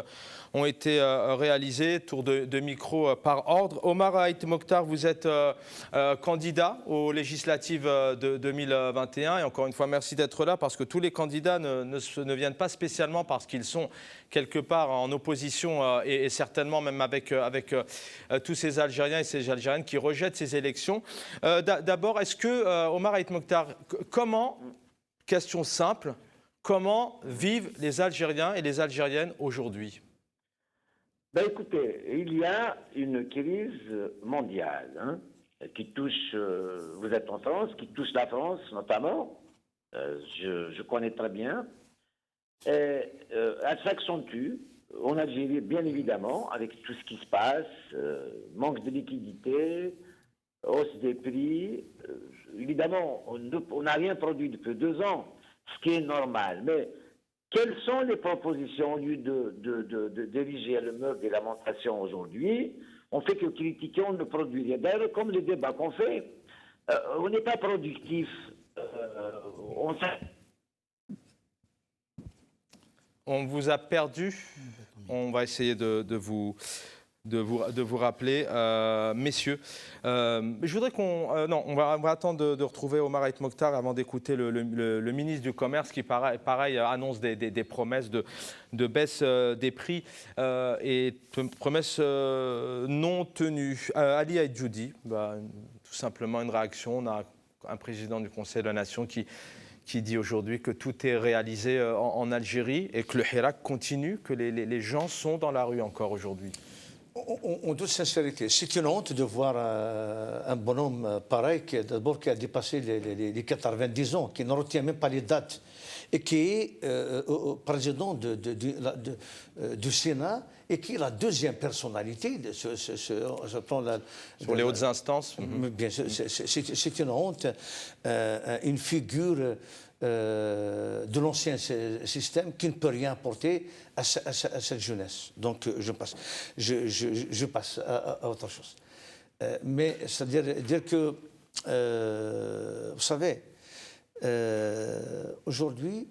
ont été réalisés. Tour de micro par ordre. Omar Aït Mokhtar, vous êtes candidat aux législatives de 2021. Et encore une fois, merci d'être là parce que tous les candidats ne viennent pas spécialement parce qu'ils sont quelque part en opposition et certainement même avec tous ces Algériens et ces Algériennes qui rejettent ces élections. D'abord, est-ce que, Omar Aït Mokhtar, comment, question simple, comment vivent les Algériens et les Algériennes aujourd'hui? Ben écoutez, il y a une crise mondiale qui touche, vous êtes en France, qui touche la France notamment, je connais très bien, et elle s'accentue en Algérie bien évidemment avec tout ce qui se passe, manque de liquidité, hausse des prix. Évidemment, on n'a rien produit depuis 2 ans, ce qui est normal. Mais quelles sont les propositions au lieu d'ériger le mur de lamentation aujourd'hui? On fait que critiquer, on ne produit rien. D'ailleurs, comme les débats qu'on fait, on n'est pas productif. On vous a perdu. On va essayer de vous rappeler, messieurs. Je voudrais on va attendre de retrouver Omar Haït Mokhtar avant d'écouter le ministre du Commerce qui, pareil, annonce des promesses de baisse des prix et promesses non tenues. Ali Aïdjoudi, tout simplement une réaction. On a un président du Conseil de la Nation qui dit aujourd'hui que tout est réalisé en Algérie et que le Hirak continue, que les gens sont dans la rue encore aujourd'hui. En toute sincérité, c'est une honte de voir un bonhomme pareil qui a dépassé les 90 ans, qui ne retient même pas les dates et qui est président du Sénat et qui est la deuxième personnalité sur les hautes instances. Bien, c'est une honte, une figure de l'ancien système qui ne peut rien apporter à cette jeunesse. Donc je passe à autre chose. Mais c'est-à-dire dire que, vous savez, aujourd'hui,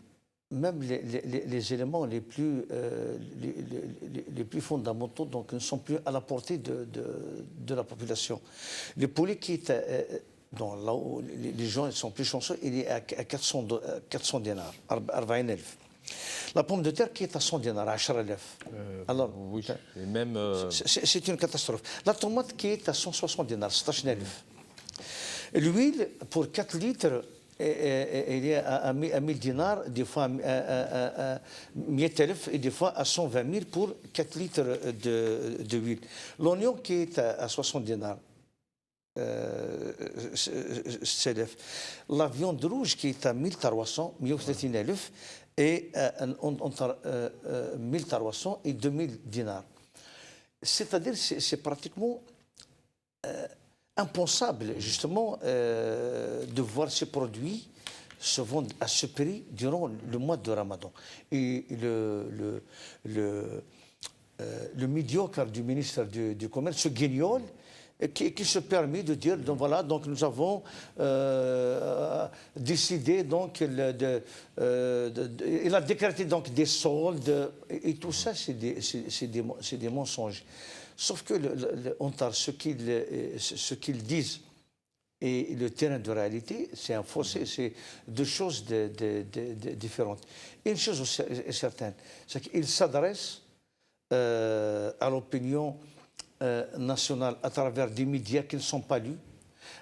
même les éléments les plus fondamentaux donc, ne sont plus à la portée de la population. Le poulet qui est là où les gens sont plus chanceux, il est à 400 dinars, 40,000. La pomme de terre qui est à 100 dinars, à 10,000. Alors, oui, et même c'est une catastrophe. La tomate qui est à 160 dinars, 16,000. L'huile, pour 4 litres, il est à 1000 dinars, des fois à 100,000 et des fois à 120 000 pour 4 litres d'huile. L'oignon qui est à 60 dinars. La viande rouge qui est à 1300, 130,000 et entre 1300 et 2000 dinars. C'est-à-dire c'est pratiquement impensable justement de voir ces produits se vendre à ce prix durant le mois de Ramadan. Et le médiocre du ministre du Commerce, ce guignol, qui se permet de dire donc voilà, donc nous avons décidé donc il a décrété donc des soldes et tout ça c'est des mensonges. Sauf que ce qu'ils disent et le terrain de réalité, c'est un fossé, c'est deux choses différentes. Une chose est certaine, c'est qu'il s'adresse à l'opinion nationale à travers des médias qui ne sont pas lus,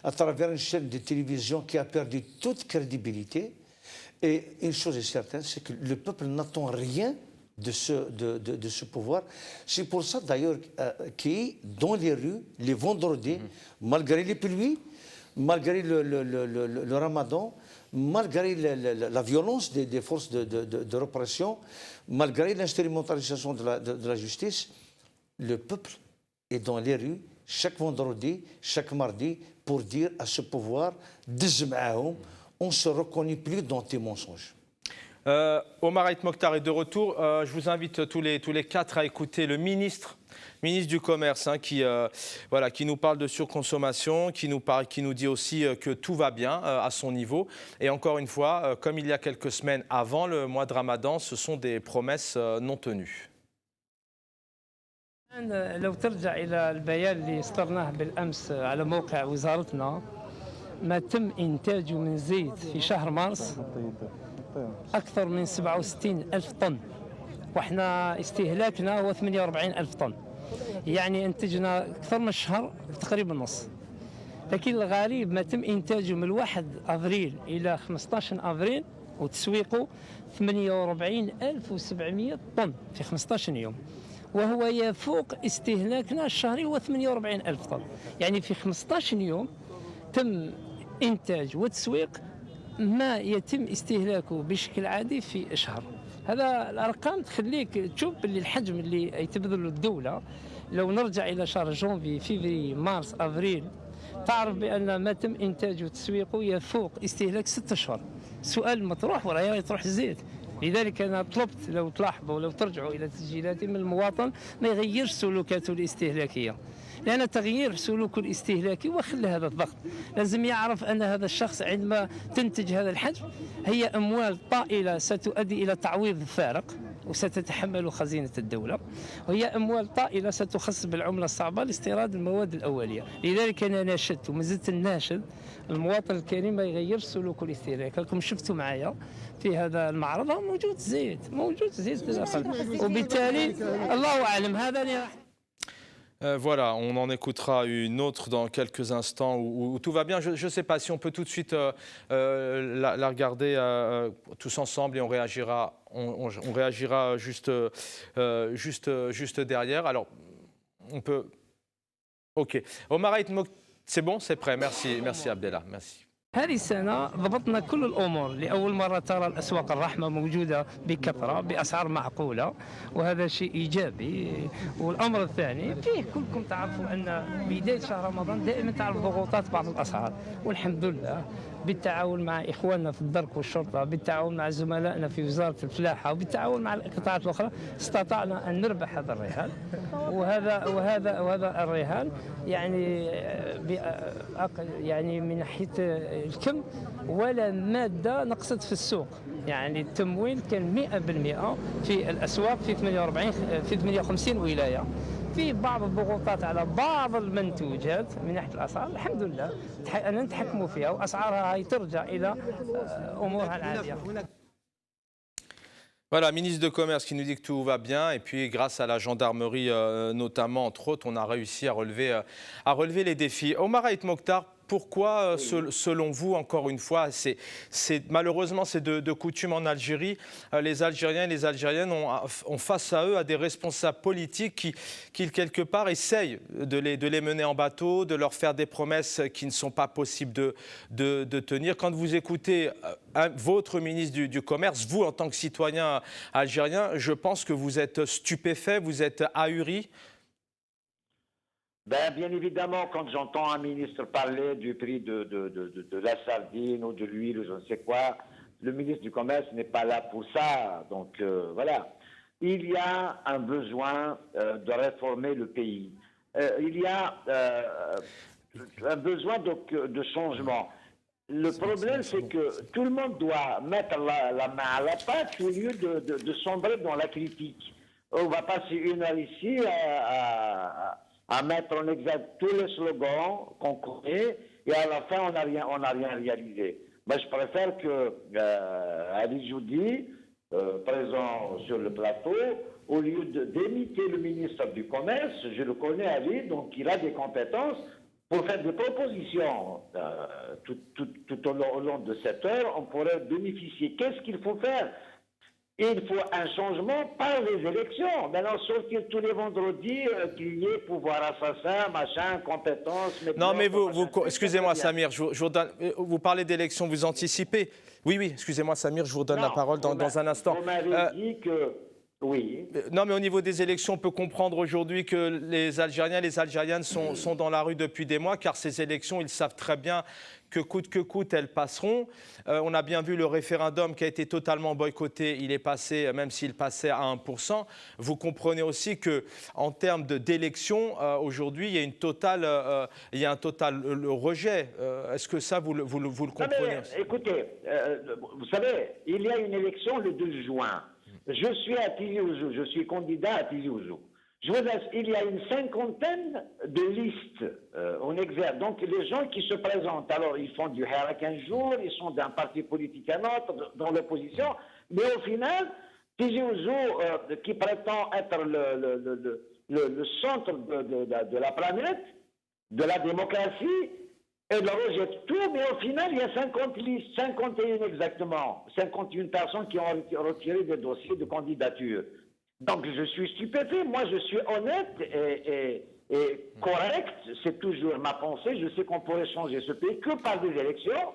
à travers une chaîne de télévision qui a perdu toute crédibilité. Et une chose est certaine, c'est que le peuple n'attend rien de ce pouvoir. C'est pour ça d'ailleurs qu'il est dans les rues, les vendredis, malgré les pluies, malgré le ramadan, malgré la violence des forces de répression, malgré l'instrumentalisation de la justice, le peuple est dans les rues chaque vendredi, chaque mardi, pour dire à ce pouvoir, on ne se reconnaît plus dans tes mensonges. Omar Haït Mokhtar est de retour. Je vous invite tous les quatre à écouter le ministre du Commerce qui nous parle de surconsommation, qui nous dit aussi que tout va bien à son niveau. Et encore une fois, comme il y a quelques semaines avant le mois de Ramadan, ce sont des promesses non tenues. لو ترجع إلى البيان اللي صدرناه بالأمس على موقع وزارتنا ما تم إنتاجه من زيت في شهر مارس أكثر من 67 ألف طن وإحنا استهلاكنا هو 48 ألف طن يعني انتجنا أكثر من شهر تقريبا نص لكن الغريب ما تم إنتاجه من 1 أفريل إلى 15 أفريل وتسويقه 48,700 طن في 15 يوم وهو يفوق استهلاكنا الشهري هو 48 ألف طن يعني في 15 يوم تم إنتاج وتسويق ما يتم استهلاكه بشكل عادي في شهر. هذا الأرقام تخليك تشوف باللي الحجم اللي يتبذل الدولة لو نرجع إلى شهر جونفي فيفري مارس أفريل تعرف بأن ما تم إنتاجه وتسويقه يفوق استهلاك 6 أشهر. سؤال مطروح وراه يطرح الزيت. لذلك أنا طلبت لو تلاحظوا لو ترجعوا إلى تسجيلاتي من المواطن ما يغيرش سلوكاته الاستهلاكية، لأن تغيير سلوكه الاستهلاكي وخلى هذا الضغط. لازم يعرف أن هذا الشخص عندما تنتج هذا الحجم هي أموال طائلة ستؤدي إلى تعويض فارق وستتحمل خزينة الدولة، وهي أموال طائلة ستخصص بالعملة الصعبة لاستيراد المواد الأولية. لذلك أنا ناشدت وما زلت ناشد المواطن الكريم ما يغير سلوكه الاستهلاكي. راكم شفتوا معايا في هذا المعرض موجود زيت، موجود زيت داخل، وبالتالي الله أعلم هذا. Voilà, on en écoutera une autre dans quelques instants où tout va bien. Je ne sais pas si on peut tout de suite la regarder tous ensemble et on réagira juste derrière. Alors, on peut... OK. Omar Haït Mokhtar, c'est bon, c'est prêt. Merci Abdellah, merci. هذه السنة ضبطنا كل الأمور، لأول مرة ترى الأسواق الرحمة موجودة بكثرة بأسعار معقولة، وهذا شيء إيجابي. والأمر الثاني فيه كلكم تعرفوا أن بداية شهر رمضان دائما تعرف ضغوطات بعض الأسعار، والحمد لله بالتعاون مع إخواننا في الدرك والشرطة، بالتعاون مع زملائنا في وزارة الفلاحة، وبالتعاون مع القطاعات الأخرى استطعنا أن نربح هذا الرهان. وهذا الرهان يعني من ناحية الكم ولا مادة نقصت في السوق. يعني التموين كان 100% في الأسواق في 58 ولاية. في بعض الضغوطات على بعض المنتوجات من ناحية الأسعار، الحمد لله أن نتحكموا فيها وأسعارها هي ترجع إلى أمورها العادية. Voilà, ministre de Commerce qui nous dit que tout va bien et puis grâce à la gendarmerie notamment, entre autres, on a réussi à relever les défis. Omar Haït Mokhtar, pourquoi, selon vous, encore une fois, malheureusement c'est de coutume en Algérie, les Algériens et les Algériennes ont face à eux à des responsables politiques qui quelque part essayent de les mener en bateau, de leur faire des promesses qui ne sont pas possibles de tenir. Quand vous écoutez votre ministre du Commerce, vous en tant que citoyen algérien, je pense que vous êtes stupéfait, vous êtes ahuri. Bien évidemment, quand j'entends un ministre parler du prix de la sardine ou de l'huile ou je ne sais quoi, le ministre du Commerce n'est pas là pour ça. Donc voilà. Il y a un besoin de réformer le pays. Il y a un besoin de changement. Le problème, c'est que tout le monde doit mettre la main à la pâte au lieu de sombrer dans la critique. On va passer une heure ici à mettre en exergue tous les slogans qu'on connaît et à la fin, on n'a rien réalisé. Mais je préfère que Ali Joudi, présent sur le plateau, au lieu d'imiter le ministre du Commerce, je le connais Ali, donc il a des compétences pour faire des propositions. Tout au long de cette heure, on pourrait bénéficier. Qu'est-ce qu'il faut faire ? Il faut un changement par les élections. Maintenant, sortir tous les vendredis, qu'il y ait pouvoir assassin, machin, compétences... Non, mais excusez-moi Samir, je vous donne, vous parlez d'élections, vous anticipez. Oui, excusez-moi Samir, je vous redonne la parole dans un instant. Vous m'avez dit que... Oui. Non, mais au niveau des élections, on peut comprendre aujourd'hui que les Algériens et les Algériennes sont dans la rue depuis des mois, car ces élections, ils savent très bien que coûte, elles passeront. On a bien vu le référendum qui a été totalement boycotté, il est passé, même s'il passait à 1%. Vous comprenez aussi qu'en termes d'élections, aujourd'hui, il y a un total rejet. Est-ce que ça, vous le comprenez aussi ? Écoutez, vous savez, il y a une élection le 2 juin. Je suis à Tizi Ouzou, je suis candidat à Tizi Ouzou. Il y a une 50aine de listes en exergue. Donc les gens qui se présentent, alors ils font du Hirak un jour, ils sont d'un parti politique à un autre, dans l'opposition, mais au final, Tizi Ouzou, qui prétend être le centre de la planète, de la démocratie, et leur rejette tout, mais au final, il y a 50 listes, 51 exactement, 51 personnes qui ont retiré des dossiers de candidature. Donc je suis stupéfait, moi je suis honnête et correct, c'est toujours ma pensée, je sais qu'on pourrait changer ce pays que par des élections.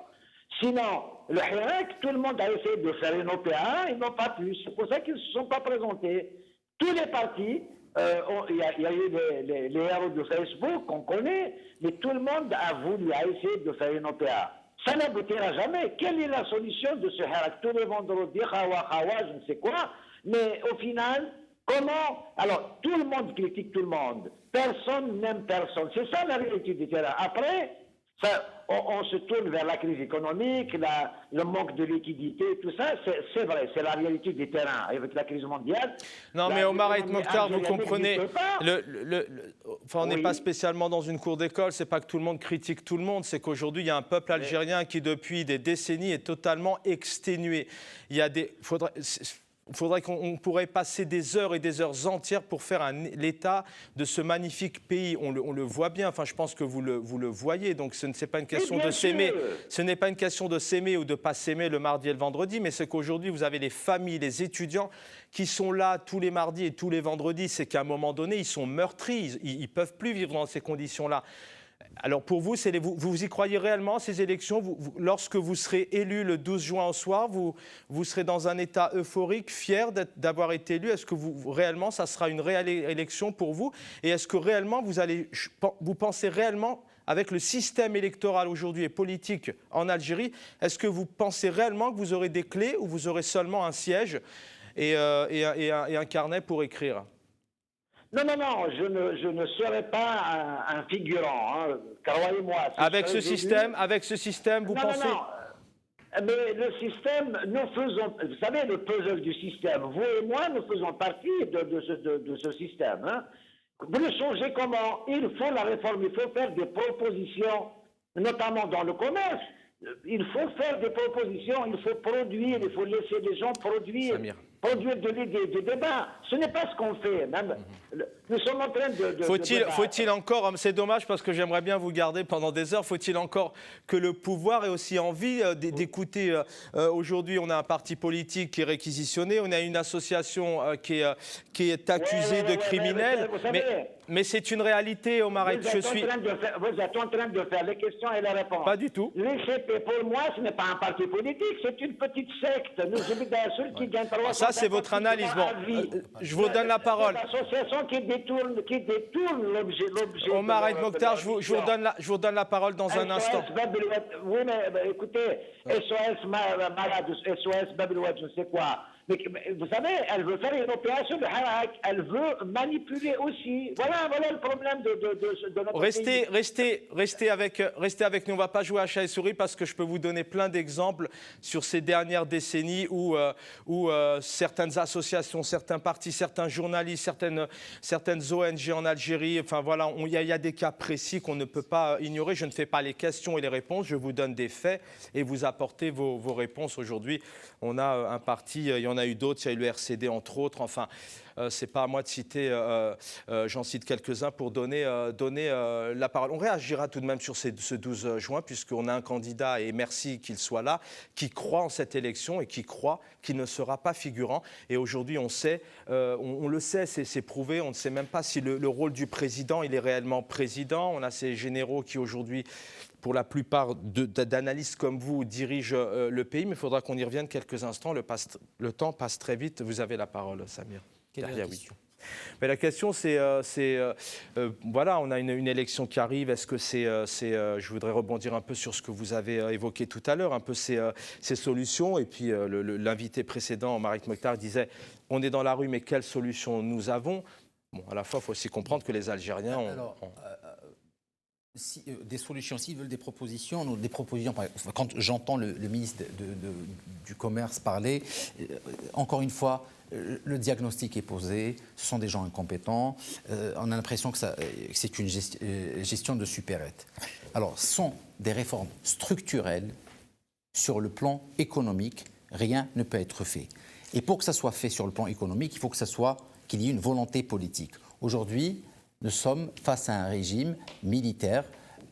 Sinon, le Hirak, tout le monde a essayé de faire une OPA, ils n'ont pas pu, c'est pour ça qu'ils ne se sont pas présentés. Tous les partis Il y a eu les héros de Facebook qu'on connaît, mais tout le monde a voulu, a essayé de faire une OPA. Ça n'aboutira jamais. Quelle est la solution de ce harak? Tous les vendredis, je ne sais quoi, mais au final, comment? Alors, tout le monde critique tout le monde. Personne n'aime personne. C'est ça la réalité du terrain. Après, on se tourne vers la crise économique, le manque de liquidité, tout ça, c'est vrai, c'est la réalité du terrain avec la crise mondiale. Non, mais Omar Haït Mokhtar, vous comprenez, on n'est Oui. pas spécialement dans une cour d'école, c'est pas que tout le monde critique tout le monde, c'est qu'aujourd'hui, il y a un peuple algérien qui, depuis des décennies, est totalement exténué. Il y a faudrait qu'on pourrait passer des heures et des heures entières pour faire l'état de ce magnifique pays. On le voit bien, enfin je pense que vous le voyez, donc ce n'est pas une question de s'aimer. Ce n'est pas une question de s'aimer ou de ne pas s'aimer le mardi et le vendredi, mais c'est qu'aujourd'hui vous avez les familles, les étudiants qui sont là tous les mardis et tous les vendredis. C'est qu'à un moment donné, ils sont meurtris, ils ne peuvent plus vivre dans ces conditions-là. Alors pour vous, vous y croyez réellement, ces élections? Lorsque vous serez élu le 12 juin au soir, vous serez dans un état euphorique, fier d'avoir été élu? Est-ce que réellement, ça sera une réelle élection pour vous? Et est-ce que réellement, vous pensez réellement, avec le système électoral aujourd'hui et politique en Algérie, est-ce que vous pensez réellement que vous aurez des clés ou vous aurez seulement un siège et un carnet pour écrire? Non, je ne serai pas un figurant, hein, croyez-moi. Avec ce système, vous pensez... Non. Mais le système, vous savez, le puzzle du système, vous et moi, nous faisons partie de ce système. Hein. Vous le changez comment? Il faut la réforme, il faut faire des propositions, notamment dans le commerce. Il faut faire des propositions, il faut produire, il faut laisser les gens produire. Samir. Produire des débats. Ce n'est pas ce qu'on fait. Même, nous sommes en train de Faut-il encore, c'est dommage parce que j'aimerais bien vous garder pendant des heures, faut-il encore que le pouvoir ait aussi envie d'écouter? Aujourd'hui, on a un parti politique qui est réquisitionné, on a une association qui est accusée de criminels, mais c'est une réalité, Omar Haït. Vous êtes en train de faire les questions et les réponses. Pas du tout. L'ICP, pour moi, ce n'est pas un parti politique, c'est une petite secte. Nous sommes d'un seul qui gagne 300. Ça, c'est votre analyse. Bon, je vous donne la parole. C'est l'association qui détourne l'objet. Omar Haït Mokhtar, je vous donne la parole dans un instant. Oui, mais écoutez, SOS Malade, SOS Babeloued, je ne sais quoi. Mais vous savez, elle veut faire une opération de harak, elle veut manipuler aussi. Voilà le problème de notre pays. Restez avec nous. On ne va pas jouer à chat et souris parce que je peux vous donner plein d'exemples sur ces dernières décennies où certaines associations, certains partis, certains journalistes, certaines ONG en Algérie, enfin voilà, il y a des cas précis qu'on ne peut pas ignorer. Je ne fais pas les questions et les réponses, je vous donne des faits et vous apportez vos réponses. Aujourd'hui, on a un parti, il y en a eu d'autres, il y a eu le RCD entre autres, enfin, c'est pas à moi de citer, j'en cite quelques-uns pour donner la parole. On réagira tout de même sur ce 12 juin, puisqu'on a un candidat, et merci qu'il soit là, qui croit en cette élection et qui croit qu'il ne sera pas figurant. Et aujourd'hui, on sait, on le sait, c'est prouvé, on ne sait même pas si le rôle du président, il est réellement président. On a ces généraux qui aujourd'hui, pour la plupart d'analystes comme vous, dirigent le pays, mais il faudra qu'on y revienne quelques instants. Le temps passe très vite. Vous avez la parole, Samir. Quelle est la question ? Mais la question, c'est voilà, on a une élection qui arrive. Est-ce que je voudrais rebondir un peu sur ce que vous avez évoqué tout à l'heure, un peu ces solutions. Et puis l'invité précédent, Omar Haït Mokhtar, disait on est dans la rue, mais quelles solutions nous avons? Bon, à la fois, il faut aussi comprendre que les Algériens des solutions, s'ils veulent des propositions, quand j'entends le ministre du Commerce parler, encore une fois, le diagnostic est posé, ce sont des gens incompétents, on a l'impression que c'est une gestion de supérette. Alors, ce sont des réformes structurelles sur le plan économique, rien ne peut être fait. Et pour que ça soit fait sur le plan économique, il faut qu'il y ait une volonté politique. Aujourd'hui, nous sommes face à un régime militaire.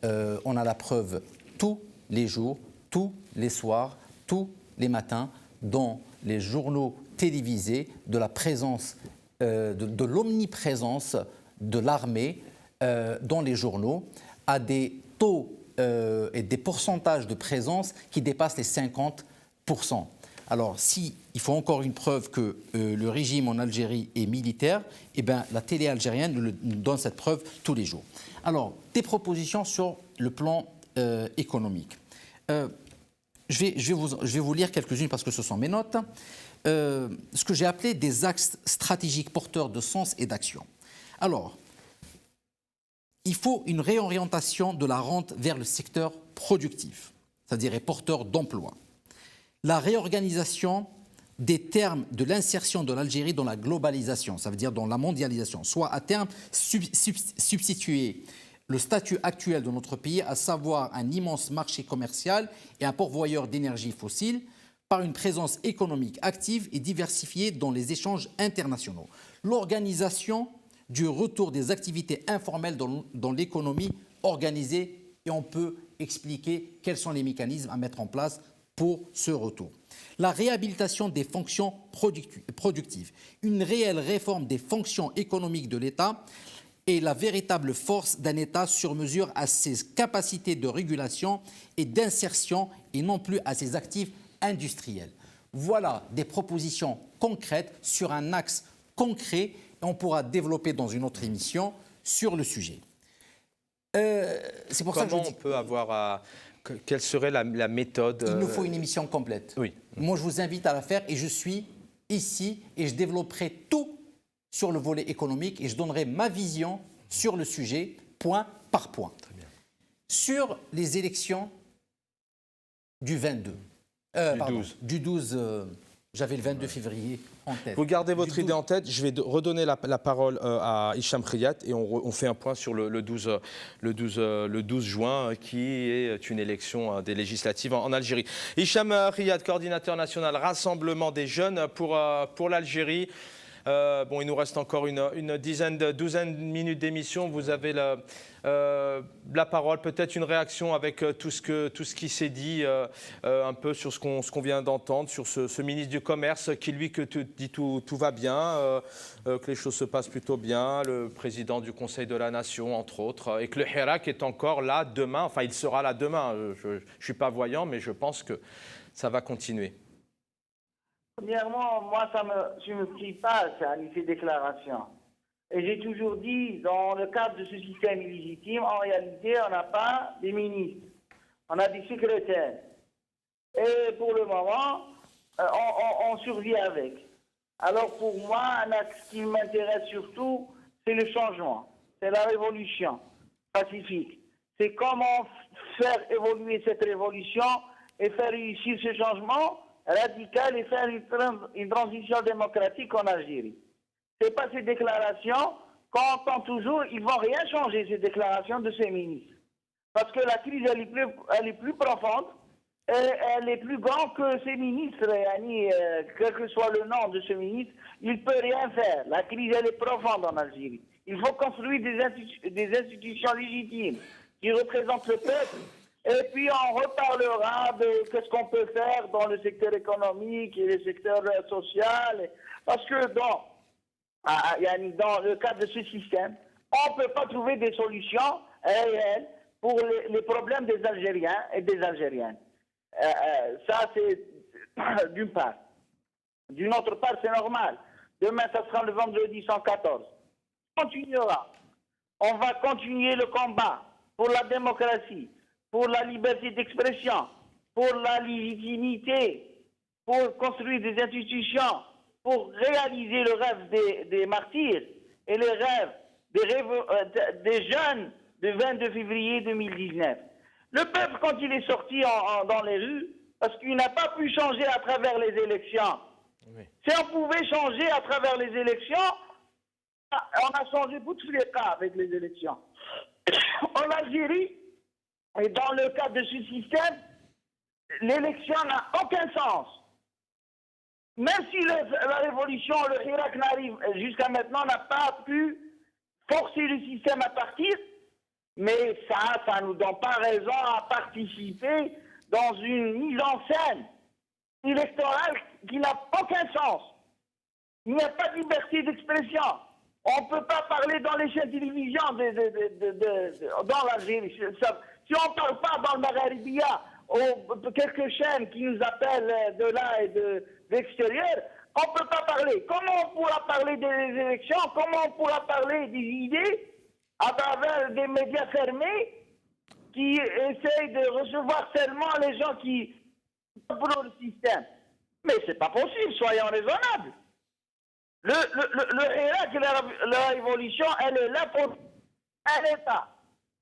On a la preuve tous les jours, tous les soirs, tous les matins, dans les journaux télévisés, de la présence, de l'omniprésence de l'armée dans les journaux, à des taux et des pourcentages de présence qui dépassent les 50%. Alors, si il faut encore une preuve que le régime en Algérie est militaire, eh bien, la télé algérienne nous donne cette preuve tous les jours. Alors, des propositions sur le plan économique. Je vais vous lire quelques-unes parce que ce sont mes notes. Ce que j'ai appelé des axes stratégiques porteurs de sens et d'action. Alors, il faut une réorientation de la rente vers le secteur productif, c'est-à-dire porteur d'emplois. La réorganisation des termes de l'insertion de l'Algérie dans la globalisation, ça veut dire dans la mondialisation, soit à terme substituer le statut actuel de notre pays, à savoir un immense marché commercial et un pourvoyeur d'énergie fossile, par une présence économique active et diversifiée dans les échanges internationaux. L'organisation du retour des activités informelles dans l'économie organisée, et on peut expliquer quels sont les mécanismes à mettre en place pour ce retour. La réhabilitation des fonctions productives, une réelle réforme des fonctions économiques de l'État et la véritable force d'un État sur mesure à ses capacités de régulation et d'insertion et non plus à ses actifs industriels. Voilà des propositions concrètes sur un axe concret et on pourra développer dans une autre émission sur le sujet. C'est pour ça que je dis... Comment on peut avoir... Quelle serait la méthode? Il nous faut une émission complète. Oui. Moi, je vous invite à la faire et je suis ici et je développerai tout sur le volet économique et je donnerai ma vision sur le sujet, point par point. Très bien. Sur les élections du 22. Du 12. J'avais le 22 février en tête. Vous gardez votre idée en tête. Je vais redonner la parole à Hicham Riyad et on fait un point sur le 12 juin, qui est une élection des législatives en Algérie. Hicham Riyad, coordinateur national Rassemblement des jeunes pour l'Algérie. Bon, il nous reste encore une douzaine de minutes d'émission. Vous avez la parole, peut-être une réaction avec tout ce qui s'est dit, un peu sur ce qu'on vient d'entendre, sur ce ministre du Commerce qui, lui, dit tout va bien, que les choses se passent plutôt bien, le président du Conseil de la Nation, entre autres, et que le Hirak est encore là demain, enfin il sera là demain. Je ne suis pas voyant, mais je pense que ça va continuer. Premièrement, moi, je ne me fie pas à ces déclarations. Et j'ai toujours dit, dans le cadre de ce système illégitime, en réalité, on n'a pas des ministres, on a des secrétaires. Et pour le moment, on survit avec. Alors pour moi, ce qui m'intéresse surtout, c'est le changement, c'est la révolution pacifique. C'est comment faire évoluer cette révolution et faire réussir ce changement radical et faire une transition démocratique en Algérie. Ce n'est pas ces déclarations qu'on entend toujours, ils ne vont rien changer, ces déclarations de ces ministres. Parce que la crise, elle est plus profonde, et elle est plus grande que ces ministres. Quel que soit le nom de ce ministre, il ne peut rien faire. La crise, elle est profonde en Algérie. Il faut construire des institutions légitimes qui représentent le peuple. Et puis on reparlera de qu'est-ce qu'on peut faire dans le secteur économique et le secteur social. Parce que dans le cadre de ce système, on ne peut pas trouver des solutions réelles pour les problèmes des Algériens et des Algériennes. Ça, c'est d'une part. D'une autre part, c'est normal. Demain, ça sera le vendredi 114. On continuera. On va continuer le combat pour la démocratie, pour la liberté d'expression, pour la légitimité, pour construire des institutions, pour réaliser le rêve des martyrs et les rêves des jeunes du 22 février 2019. Le peuple, quand il est sorti dans les rues, parce qu'il n'a pas pu changer à travers les élections. Oui. Si on pouvait changer à travers les élections, on a changé pour tous les cas avec les élections. En Algérie, et dans le cadre de ce système, l'élection n'a aucun sens. Même si la révolution, le Hirak n'arrive jusqu'à maintenant, n'a pas pu forcer le système à partir, mais ça ne nous donne pas raison à participer dans une mise en scène électorale qui n'a aucun sens. Il n'y a pas de liberté d'expression. On ne peut pas parler dans les chaînes de télévision dans l'Algérie. Si on ne parle pas dans le Maghrébia, quelques chaînes qui nous appellent de là et de l'extérieur, on ne peut pas parler. Comment on pourra parler des élections? Comment on pourra parler des idées à travers des médias fermés qui essayent de recevoir seulement les gens qui pour le système? Mais c'est pas possible, soyons raisonnables. Le Irak, la révolution, elle est là pour un État,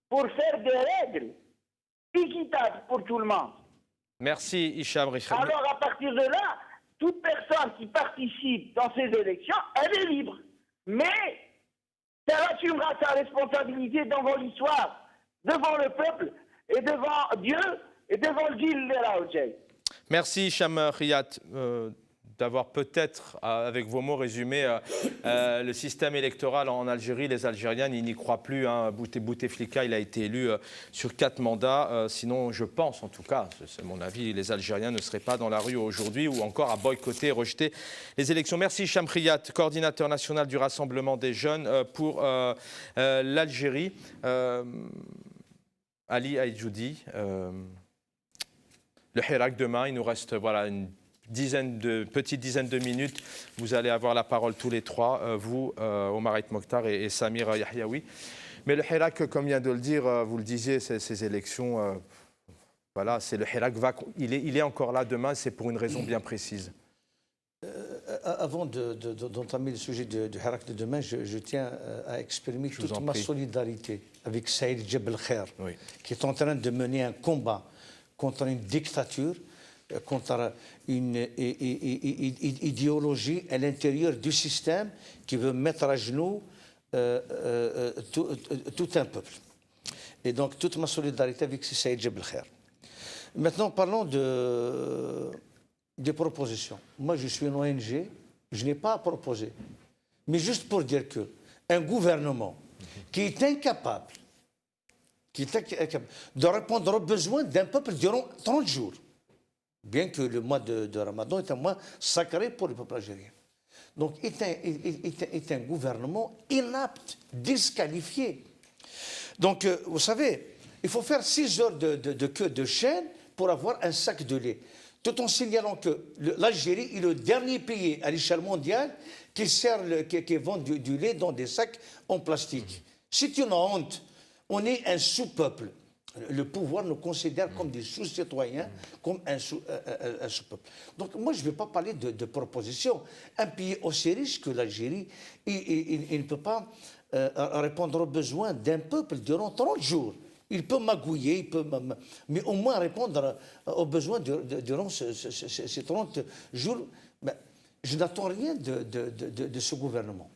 pour faire des règles équitables pour tout le monde. Merci Hicham Richard. Alors à partir de là, toute personne qui participe dans ces élections, elle est libre. Mais elle assumera sa responsabilité devant l'histoire, devant le peuple, et devant Dieu, et devant le Gil de la Houdjay. Merci Hicham Riyad d'avoir peut-être, avec vos mots, résumé le système électoral en Algérie. Les Algériens, ils n'y croient plus. Hein. Bouteflika, il a été élu sur 4 mandats. Sinon, je pense, en tout cas, c'est mon avis, les Algériens ne seraient pas dans la rue aujourd'hui ou encore à boycotter et rejeter les élections. Merci Hicham Riyad, coordinateur national du Rassemblement des jeunes pour l'Algérie. Ali Aïdjoudi, le Hirak demain, il nous reste voilà, une petite dizaine de minutes. Vous allez avoir la parole tous les trois, vous, Omar Aït Mokhtar et Samir Yahyaoui. Mais le Hirak, comme vient de le dire, vous le disiez, ces élections, voilà, c'est le Hirak, il est encore là demain, c'est pour une raison bien précise. Avant d'entamer le sujet du Hirak de demain, je tiens à exprimer toute ma solidarité avec Saïd Jebel Khair, oui, qui est en train de mener un combat contre une dictature, contre une idéologie à l'intérieur du système qui veut mettre à genoux tout un peuple. Et donc, toute ma solidarité avec Saïd Jebel Khair. Maintenant, parlons des propositions. Moi, je suis une ONG, je n'ai pas à proposer. Mais juste pour dire qu'un gouvernement qui est incapable de répondre aux besoins d'un peuple durant 30 jours, bien que le mois de Ramadan est un mois sacré pour le peuple algérien. Donc, est un gouvernement inapte, disqualifié. Donc, vous savez, il faut faire 6 heures de queue de chaîne pour avoir un sac de lait. Tout en signalant que l'Algérie est le dernier pays à l'échelle mondiale qui vend du lait dans des sacs en plastique. C'est une honte. On est un sous-peuple. Le pouvoir nous considère comme des sous-citoyens, comme un sous-peuple. Donc moi, je ne vais pas parler de propositions. Un pays aussi riche que l'Algérie, il ne peut pas répondre aux besoins d'un peuple durant 30 jours. Il peut magouiller, mais au moins répondre aux besoins durant ces 30 jours. Ben, je n'attends rien de ce gouvernement.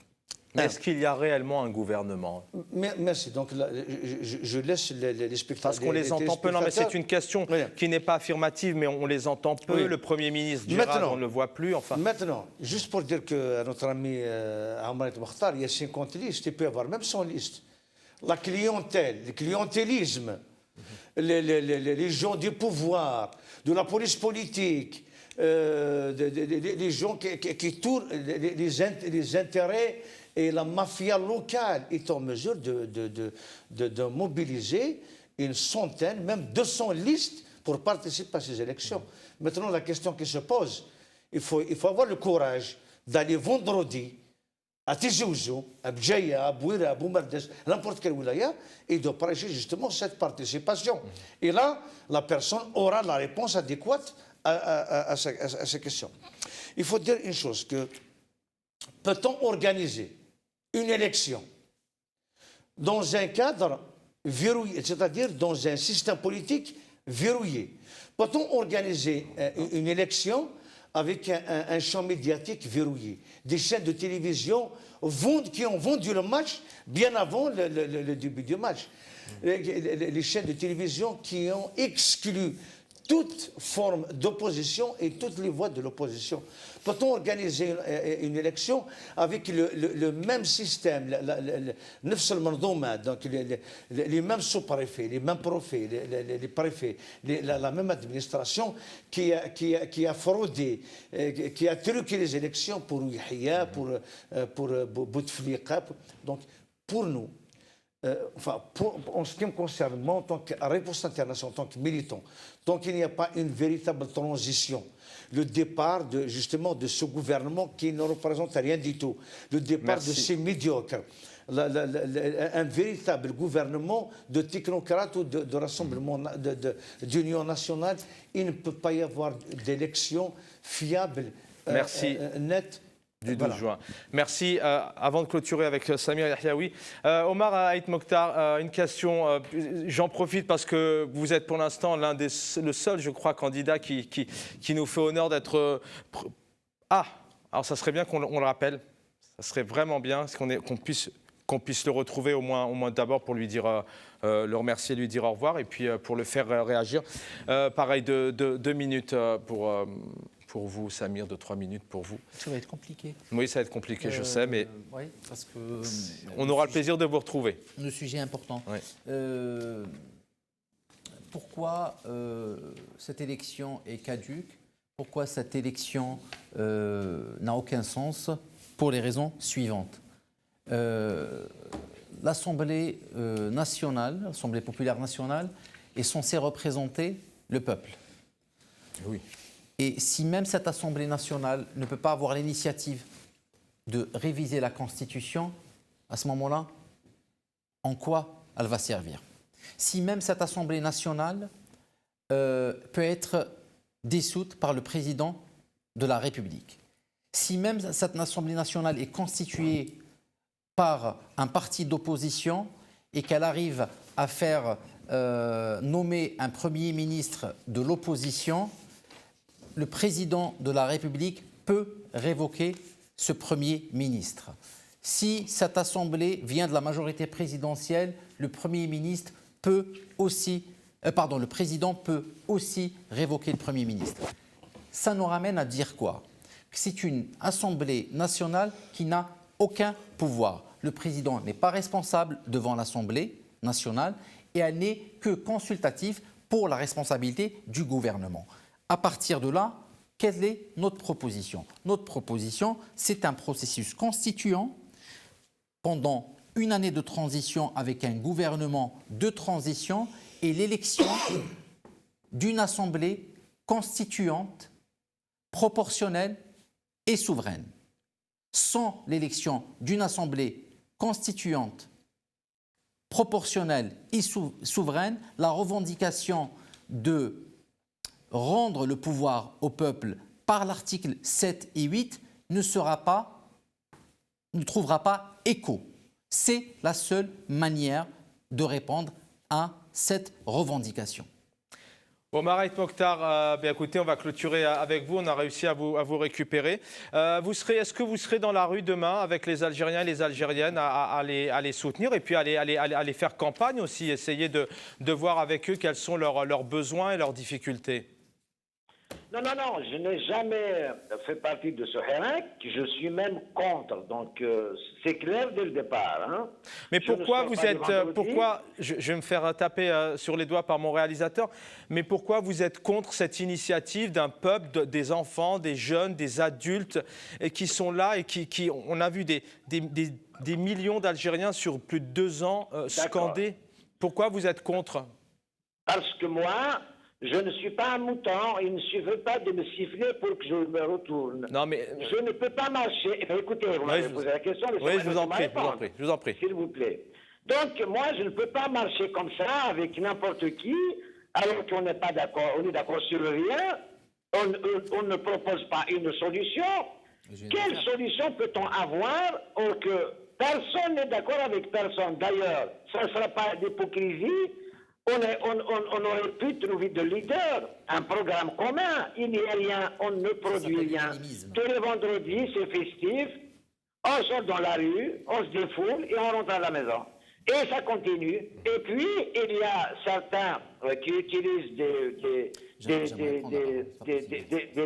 Est-ce qu'il y a réellement un gouvernement? Merci. Donc là, je laisse les spectateurs. Parce qu'on les entend peu. Non, mais c'est une question qui n'est pas affirmative, mais on les entend peu. Oui. Le Premier ministre Gérard, on ne le voit plus. Enfin. Maintenant, juste pour dire que notre ami Omar Aït Mokhtar, il y a 50 listes, il peut y avoir même 100 listes. La clientèle, le clientélisme, les gens du pouvoir, de la police politique, les gens qui tournent les intérêts et la mafia locale est en mesure de mobiliser une centaine, même 200 listes pour participer à ces élections. Maintenant, la question qui se pose, il faut avoir le courage d'aller vendredi à Tizi Ouzou, à Bdjaïa, à Bouira, à Boumerdes, n'importe quelle wilaya, et de prêcher justement cette participation. Et là, la personne aura la réponse adéquate à ces questions. Il faut dire une chose, que peut-on organiser une élection dans un cadre verrouillé, c'est-à-dire dans un système politique verrouillé? Peut-on organiser une élection avec un champ médiatique verrouillé, des chaînes de télévision qui ont vendu le match bien avant le début du match, les chaînes de télévision qui ont exclu toute forme d'opposition et toutes les voix de l'opposition. Peut-on organiser une élection avec le même système, donc les mêmes sous-préfets, les mêmes préfets, les préfets, la même administration qui a fraudé, qui a truqué les élections pour Yahya, pour Bouteflika. Donc, pour nous, en ce qui me concerne, moi en tant que réponse internationale, en tant que militant, tant qu'il n'y a pas une véritable transition, le départ justement de ce gouvernement qui ne représente rien du tout, le départ de ces médiocres, un véritable gouvernement de technocrates ou de rassemblement d'union nationale, il ne peut pas y avoir d'élection fiable, nette. Du 12 juin. Merci. Avant de clôturer avec Samir Yahyaoui, Omar Haït Mokhtar, une question. J'en profite parce que vous êtes pour l'instant le seul, je crois, candidat qui nous fait honneur d'être... alors ça serait bien qu'on le rappelle. Ça serait vraiment bien qu'on puisse le retrouver au moins d'abord pour lui dire, le remercier, lui dire au revoir et puis pour le faire réagir. Pareil, 2 minutes pour vous, Samir, de 3 minutes pour vous. Ça va être compliqué. Oui, ça va être compliqué, je sais, mais oui, parce que, on aura le plaisir de vous retrouver. Le sujet est important. Oui. Pourquoi cette élection est caduque? Pourquoi cette élection n'a aucun sens? Pour les raisons suivantes. L'Assemblée nationale, l'Assemblée populaire nationale, est censée représenter le peuple. Oui. Et si même cette Assemblée nationale ne peut pas avoir l'initiative de réviser la Constitution, à ce moment-là, en quoi elle va servir? Si même cette Assemblée nationale peut être dissoute par le président de la République, si même cette Assemblée nationale est constituée par un parti d'opposition et qu'elle arrive à faire nommer un Premier ministre de l'opposition, le président de la République peut révoquer ce Premier ministre. Si cette Assemblée vient de la majorité présidentielle, le Premier ministre peut aussi, le président peut aussi révoquer le Premier ministre. Ça nous ramène à dire quoi? Que c'est une Assemblée nationale qui n'a aucun pouvoir. Le président n'est pas responsable devant l'Assemblée nationale et elle n'est que consultative pour la responsabilité du gouvernement. À partir de là, quelle est notre proposition? Notre proposition, c'est un processus constituant pendant une année de transition avec un gouvernement de transition et l'élection d'une assemblée constituante, proportionnelle et souveraine. Sans l'élection d'une assemblée constituante, proportionnelle et souveraine, la revendication de rendre le pouvoir au peuple par l'article 7 et 8 ne trouvera pas écho. C'est la seule manière de répondre à cette revendication. Omar Haït Mokhtar, écoutez, on va clôturer avec vous. On a réussi à vous récupérer. Est-ce que vous serez dans la rue demain avec les Algériens et les Algériennes à les soutenir et puis à les faire campagne aussi, essayer de voir avec eux quels sont leurs besoins et leurs difficultés? Non, je n'ai jamais fait partie de ce HEREC, je suis même contre, donc c'est clair dès le départ. Hein. Mais pourquoi je vais me faire taper sur les doigts par mon réalisateur, mais pourquoi vous êtes contre cette initiative d'un peuple, des enfants, des jeunes, des adultes, et qui sont là et on a vu des millions d'Algériens sur plus de 2 ans scander. Pourquoi vous êtes contre? Parce que moi, je ne suis pas un mouton, il ne suffit pas de me siffler pour que je me retourne. Non, mais... Je ne peux pas marcher. Écoutez, vous m'avez posé la question. Oui, je vous en prie. S'il vous plaît. Donc, moi, je ne peux pas marcher comme ça avec n'importe qui, alors qu'on n'est pas d'accord. On est d'accord sur rien. On ne propose pas une solution. Quelle solution peut-on avoir or que personne n'est d'accord avec personne? D'ailleurs, ça ne sera pas d'hypocrisie. On aurait pu trouver de leader, un programme commun. Il n'y a rien, on ne produit rien. Tous les vendredis, c'est festif. On sort dans la rue, on se défoule et on rentre à la maison. Et ça continue. Et puis, il y a certains qui utilisent des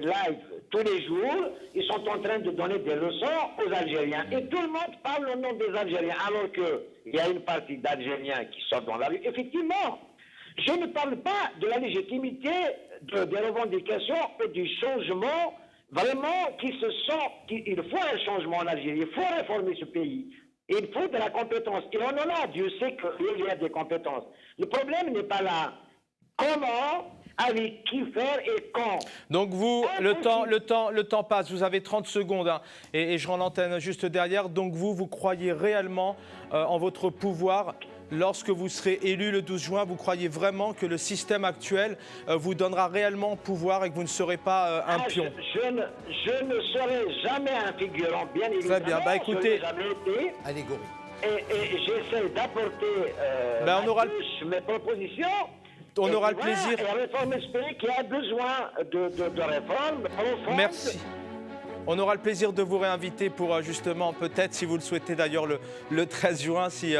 lives tous les jours. Ils sont en train de donner des leçons aux Algériens. Et tout le monde parle au nom des Algériens, alors qu'il y a une partie d'Algériens qui sortent dans la rue. Effectivement, je ne parle pas de la légitimité des revendications et du changement vraiment qui se sent qu'il faut un changement en Algérie. Il faut réformer ce pays. Il faut de la compétence. Et on en a, Dieu sait qu'il y a des compétences. Le problème n'est pas là. Comment, avec qui faire et quand? Donc vous, le temps passe, vous avez 30 secondes hein, et je rends l'antenne juste derrière. Donc vous croyez réellement en votre pouvoir lorsque vous serez élu le 12 juin? Vous croyez vraiment que le système actuel vous donnera réellement pouvoir et que vous ne serez pas un pion? Je ne serai jamais un figurant, bien évidemment. Très bien, bah écoutez, jamais été. Allégorie. Et j'essaie d'apporter mes propositions. On aura le plaisir. Et la réforme espérée qu'il y a besoin de réforme profonde. Merci. On aura le plaisir de vous réinviter pour justement, peut-être si vous le souhaitez d'ailleurs, le 13 juin, si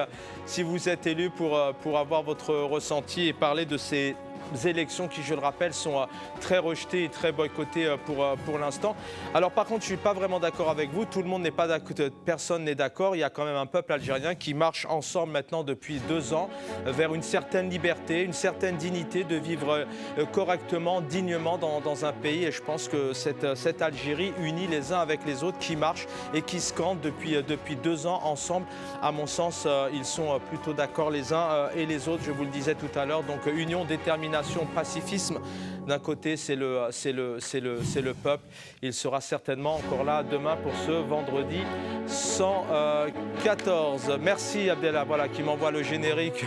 vous êtes élu pour avoir votre ressenti et parler de ces élections qui, je le rappelle, sont très rejetées et très boycottées pour l'instant. Alors par contre, je ne suis pas vraiment d'accord avec vous. Tout le monde n'est pas d'accord, personne n'est d'accord. Il y a quand même un peuple algérien qui marche ensemble maintenant depuis 2 ans vers une certaine liberté, une certaine dignité de vivre correctement, dignement dans un pays. Et je pense que cette Algérie unie les uns avec les autres qui marche et qui scandent depuis 2 ans ensemble. À mon sens, ils sont plutôt d'accord les uns et les autres. Je vous le disais tout à l'heure. Donc union, détermination, pacifisme. D'un côté, c'est le peuple. Il sera certainement encore là demain pour ce vendredi 114. Merci Abdellah, voilà, qui m'envoie le générique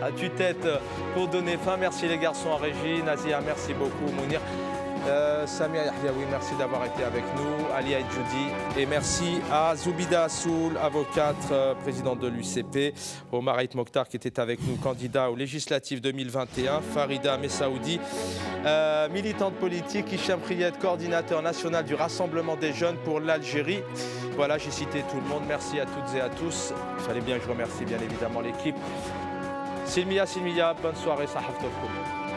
à tue-tête pour donner fin. Merci les garçons en régie. Nazia, merci beaucoup. Mounir. Samia Yahyaoui, merci d'avoir été avec nous, Alia Edjoudi, et merci à Zoubida Assoul, avocate, présidente de l'UCP, Omar Haït Mokhtar qui était avec nous, candidat aux législatives 2021, Farida Messaoudi, militante politique, Hicham Priyet, coordinateur national du Rassemblement des jeunes pour l'Algérie. Voilà, j'ai cité tout le monde, merci à toutes et à tous. Il fallait bien que je remercie bien évidemment l'équipe. Silmia, bonne soirée, Sahaf Topkoum.